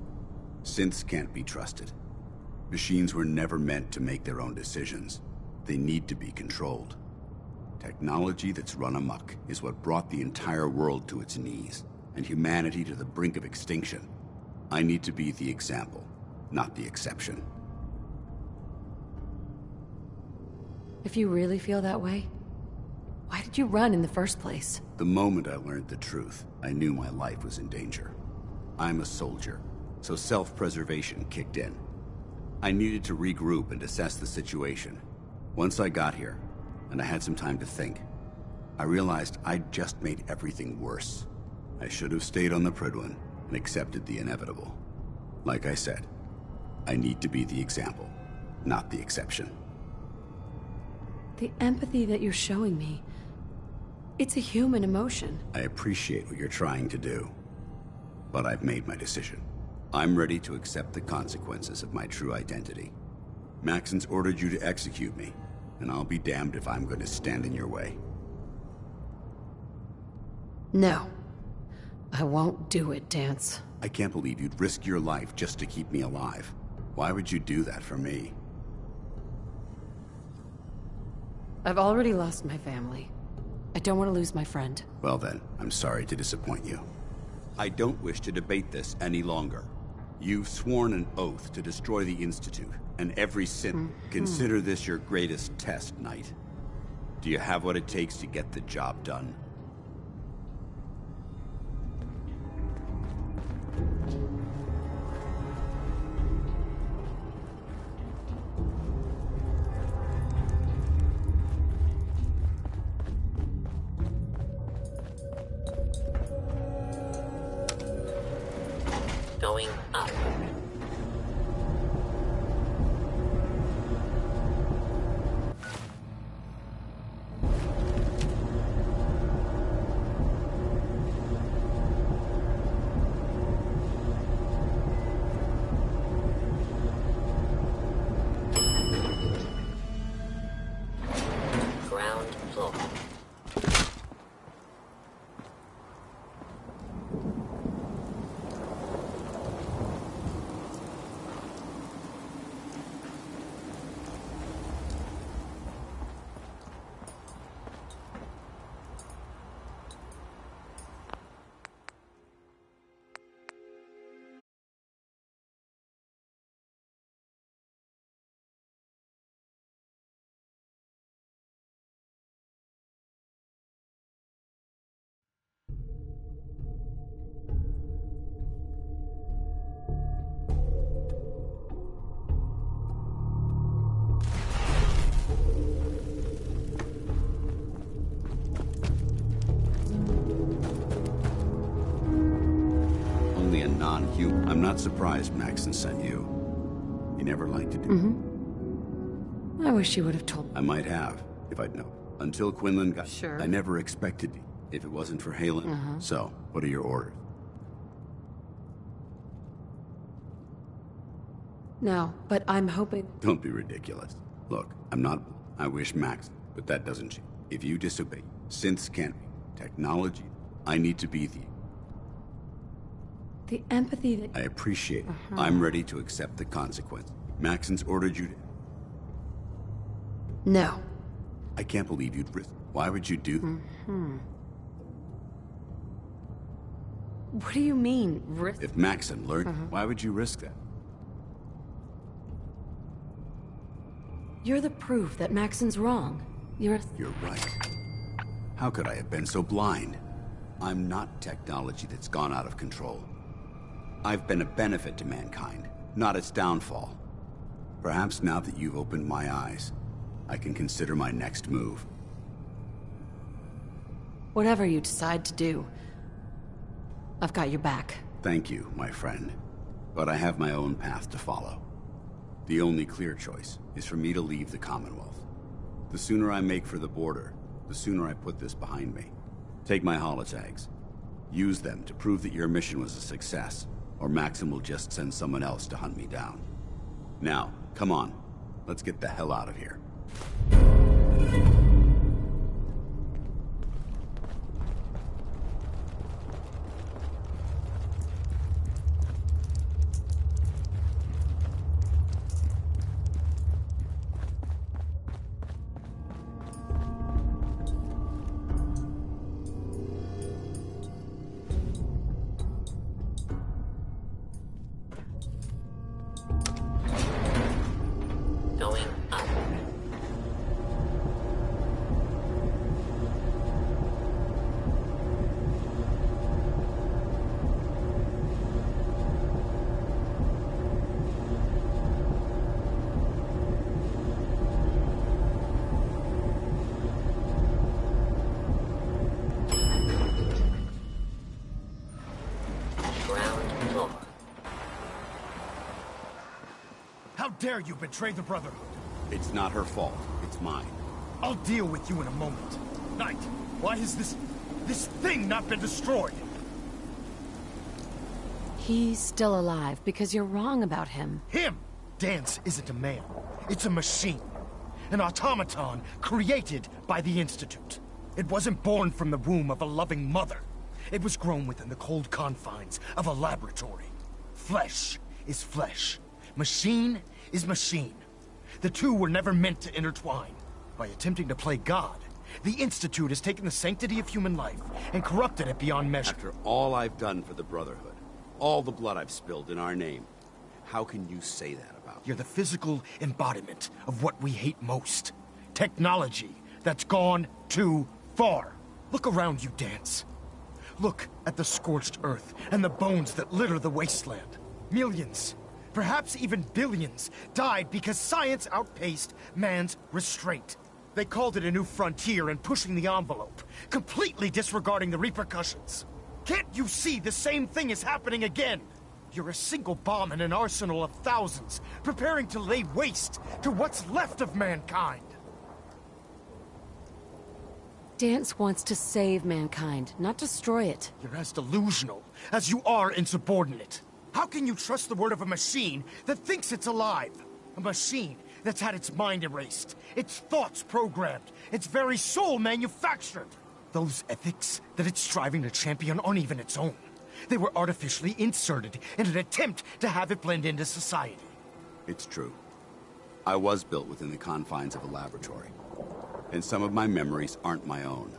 Synths can't be trusted. Machines were never meant to make their own decisions. They need to be controlled. Technology that's run amok is what brought the entire world to its knees, and humanity to the brink of extinction. I need to be the example, not the exception. If you really feel that way, why did you run in the first place? The moment I learned the truth, I knew my life was in danger. I'm a soldier, so self-preservation kicked in. I needed to regroup and assess the situation. Once I got here, and I had some time to think, I realized I'd just made everything worse. I should have stayed on the Prydwen and accepted the inevitable. Like I said, I need to be the example, not the exception. The empathy that you're showing me, it's a human emotion. I appreciate what you're trying to do, but I've made my decision. I'm ready to accept the consequences of my true identity. Maxson's ordered you to execute me, and I'll be damned if I'm going to stand in your way. No. I won't do it, Danse. I can't believe you'd risk your life just to keep me alive. Why would you do that for me? I've already lost my family. I don't want to lose my friend. Well then, I'm sorry to disappoint you. I don't wish to debate this any longer. You've sworn an oath to destroy the Institute, and every synth. Consider this your greatest test, Knight. Do you have what it takes to get the job done? Going up. Ground floor. non-human. I'm not surprised Maxson sent you. He never liked to do Mm-hmm. I wish you would have told me. I might have, if I'd known. Until Quinlan got... Sure. I never expected you, if it wasn't for Haylen. So, what are your orders? No, but I'm hoping... Don't be ridiculous. Look, I'm not... I wish Max, but that doesn't change. If you disobey, synths can't be. Technology, I need to be the empathy that... I appreciate it. I'm ready to accept the consequence. Maxson's ordered you to... No. I can't believe you'd risk... Why would you do that? What do you mean, risk? If Maxson learned, why would you risk that? You're the proof that Maxson's wrong. You're right. How could I have been so blind? I'm not technology that's gone out of control. I've been a benefit to mankind, not its downfall. Perhaps now that you've opened my eyes, I can consider my next move. Whatever you decide to do, I've got your back. Thank you, my friend. But I have my own path to follow. The only clear choice is for me to leave the Commonwealth. The sooner I make for the border, the sooner I put this behind me. Take my holotags. Use them to prove that your mission was a success, or Maxson will just send someone else to hunt me down. Now, come on. Let's get the hell out of here. Dare you betray the Brotherhood? It's not her fault. It's mine. I'll deal with you in a moment. Knight, why has this thing not been destroyed? He's still alive because you're wrong about him. Him? Danse isn't a man. It's a machine. An automaton created by the Institute. It wasn't born from the womb of a loving mother. It was grown within the cold confines of a laboratory. Flesh is flesh. Machine is machine. The two were never meant to intertwine. By attempting to play God, the Institute has taken the sanctity of human life and corrupted it beyond measure. After all I've done for the Brotherhood, all the blood I've spilled in our name, how can you say that about me? You're the physical embodiment of what we hate most. Technology that's gone too far. Look around you, Danse. Look at the scorched earth and the bones that litter the wasteland. Millions, perhaps even billions, died because science outpaced man's restraint. They called it a new frontier and pushing the envelope, completely disregarding the repercussions. Can't you see the same thing is happening again? You're a single bomb in an arsenal of thousands, preparing to lay waste to what's left of mankind. Danse wants to save mankind, not destroy it. You're as delusional as you are insubordinate. How can you trust the word of a machine that thinks it's alive? A machine that's had its mind erased, its thoughts programmed, its very soul manufactured. Those ethics that it's striving to champion aren't even its own. They were artificially inserted in an attempt to have it blend into society. It's true. I was built within the confines of a laboratory, and some of my memories aren't my own.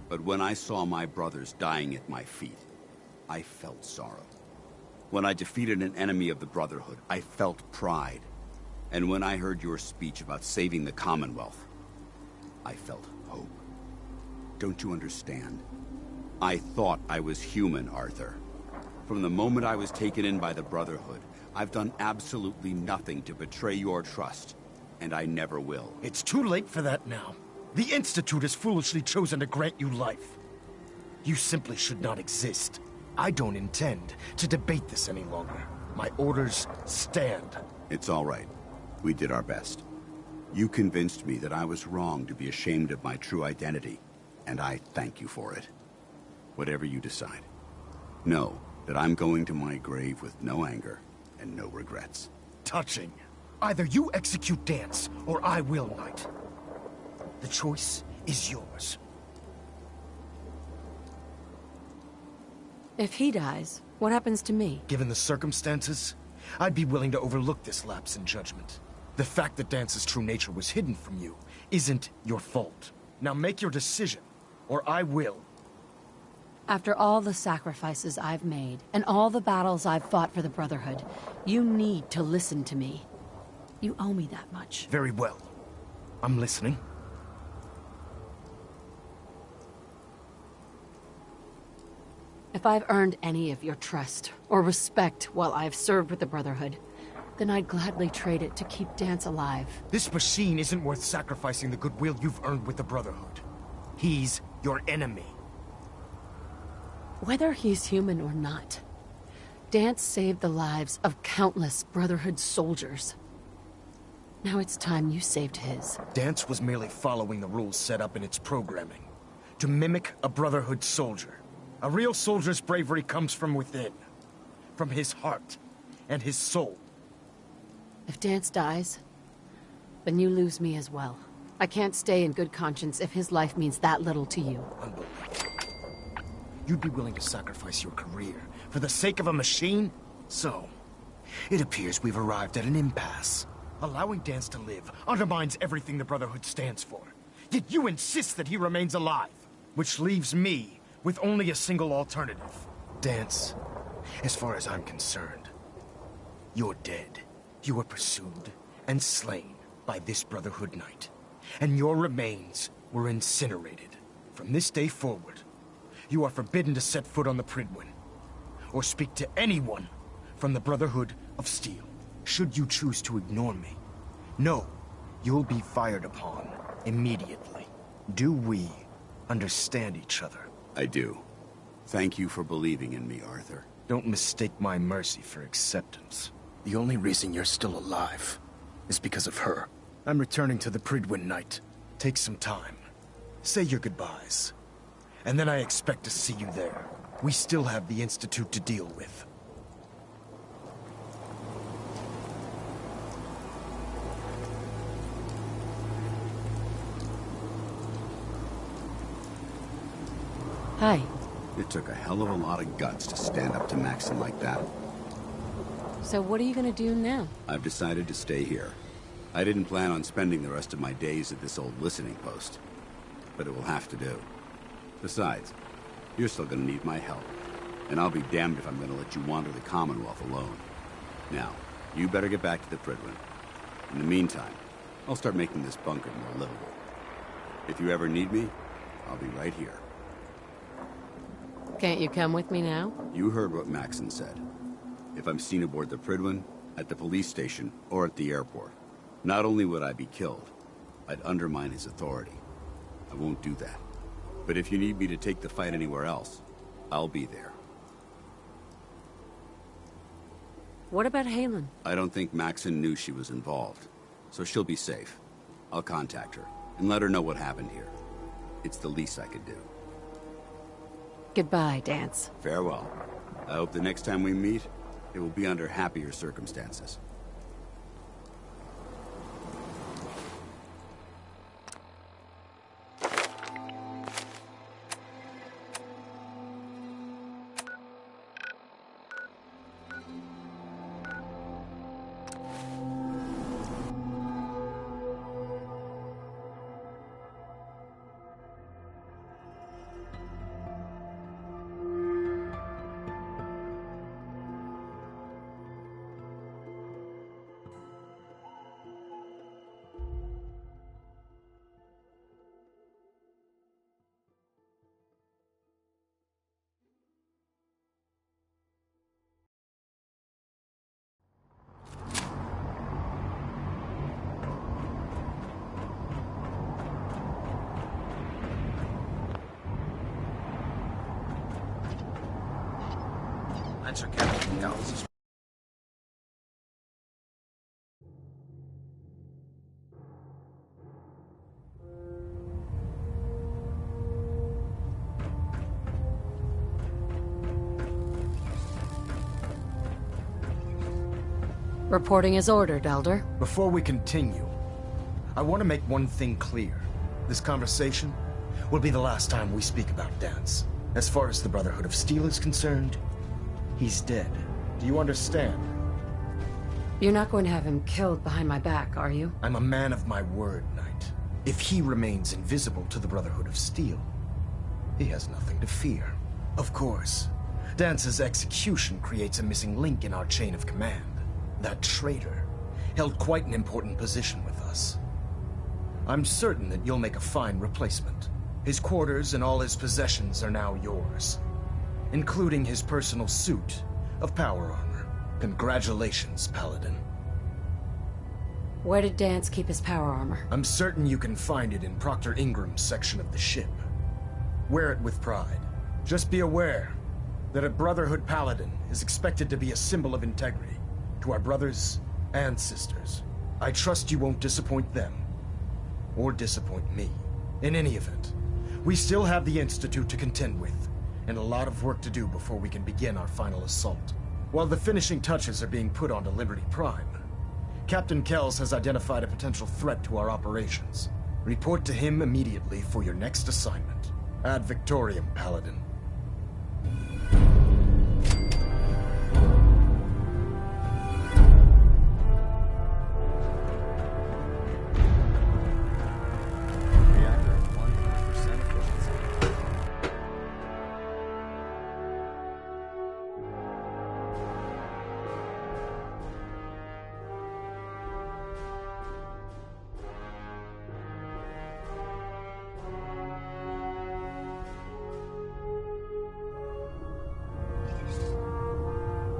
But when I saw my brothers dying at my feet, I felt sorrow. When I defeated an enemy of the Brotherhood, I felt pride. And when I heard your speech about saving the Commonwealth, I felt hope. Don't you understand? I thought I was human, Arthur. From the moment I was taken in by the Brotherhood, I've done absolutely nothing to betray your trust, and I never will. It's too late for that now. The Institute has foolishly chosen to grant you life. You simply should not exist. I don't intend to debate this any longer. My orders stand. It's all right. We did our best. You convinced me that I was wrong to be ashamed of my true identity, and I thank you for it. Whatever you decide, know that I'm going to my grave with no anger and no regrets. Touching. Either you execute Danse, or I will, Knight. The choice is yours. If he dies, what happens to me? Given the circumstances, I'd be willing to overlook this lapse in judgment. The fact that Dance's true nature was hidden from you isn't your fault. Now make your decision, or I will. After all the sacrifices I've made, and all the battles I've fought for the Brotherhood, you need to listen to me. You owe me that much. Very well. I'm listening. If I've earned any of your trust or respect while I've served with the Brotherhood, then I'd gladly trade it to keep Danse alive. This machine isn't worth sacrificing the goodwill you've earned with the Brotherhood. He's your enemy. Whether he's human or not, Danse saved the lives of countless Brotherhood soldiers. Now it's time you saved his. Danse was merely following the rules set up in its programming, to mimic a Brotherhood soldier. A real soldier's bravery comes from within, from his heart and his soul. If Danse dies, then you lose me as well. I can't stay in good conscience if his life means that little to you. Unbelievable. You'd be willing to sacrifice your career for the sake of a machine? So, it appears we've arrived at an impasse. Allowing Danse to live undermines everything the Brotherhood stands for. Yet you insist that he remains alive, which leaves me with only a single alternative. Danse, as far as I'm concerned, you're dead. You were pursued and slain by this Brotherhood Knight, and your remains were incinerated. From this day forward, you are forbidden to set foot on the Prydwen, or speak to anyone from the Brotherhood of Steel. Should you choose to ignore me, know you'll be fired upon immediately. Do we understand each other? I do. Thank you for believing in me, Arthur. Don't mistake my mercy for acceptance. The only reason you're still alive is because of her. I'm returning to the Prydwen Knight. Take some time. Say your goodbyes. And then I expect to see you there. We still have the Institute to deal with. Hi. It took a hell of a lot of guts to stand up to Maxson like that. So what are you gonna do now? I've decided to stay here. I didn't plan on spending the rest of my days at this old listening post, but it will have to do. Besides, you're still gonna need my help, and I'll be damned if I'm gonna let you wander the Commonwealth alone. Now, you better get back to the Prydwen. In the meantime, I'll start making this bunker more livable. If you ever need me, I'll be right here. Can't you come with me now? You heard what Maxson said. If I'm seen aboard the Prydwen, at the police station, or at the airport, not only would I be killed, I'd undermine his authority. I won't do that. But if you need me to take the fight anywhere else, I'll be there. What about Haylen? I don't think Maxson knew she was involved, so she'll be safe. I'll contact her, and let her know what happened here. It's the least I could do. Goodbye, Danse. Farewell. I hope the next time we meet, it will be under happier circumstances. answer Captain Kells. Reporting as ordered, Elder. Before we continue, I want to make one thing clear. This conversation will be the last time we speak about Danse. As far as the Brotherhood of Steel is concerned, he's dead. Do you understand? You're not going to have him killed behind my back, are you? I'm a man of my word, Knight. If he remains invisible to the Brotherhood of Steel, he has nothing to fear. Of course, Dance's execution creates a missing link in our chain of command. That traitor held quite an important position with us. I'm certain that you'll make a fine replacement. His quarters and all his possessions are now yours, including his personal suit of power armor. Congratulations, Paladin. Where did Danse keep his power armor? I'm certain you can find it in Proctor Ingram's section of the ship. Wear it with pride. Just be aware that a Brotherhood Paladin is expected to be a symbol of integrity to our brothers and sisters. I trust you won't disappoint them, or disappoint me. In any event, we still have the Institute to contend with, and a lot of work to do before we can begin our final assault. While the finishing touches are being put onto Liberty Prime, Captain Kells has identified a potential threat to our operations. Report to him immediately for your next assignment. Ad Victoriam, Paladin.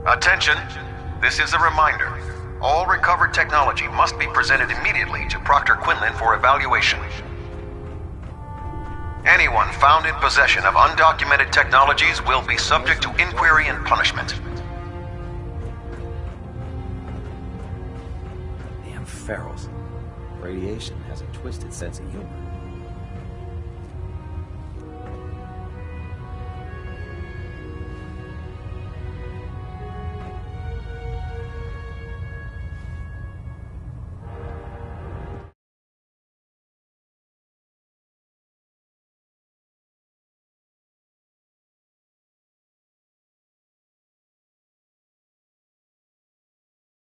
Attention, this is a reminder. All recovered technology must be presented immediately to Proctor Quinlan for evaluation. Anyone found in possession of undocumented technologies will be subject to inquiry and punishment. Damn ferals. Radiation has a twisted sense of humor.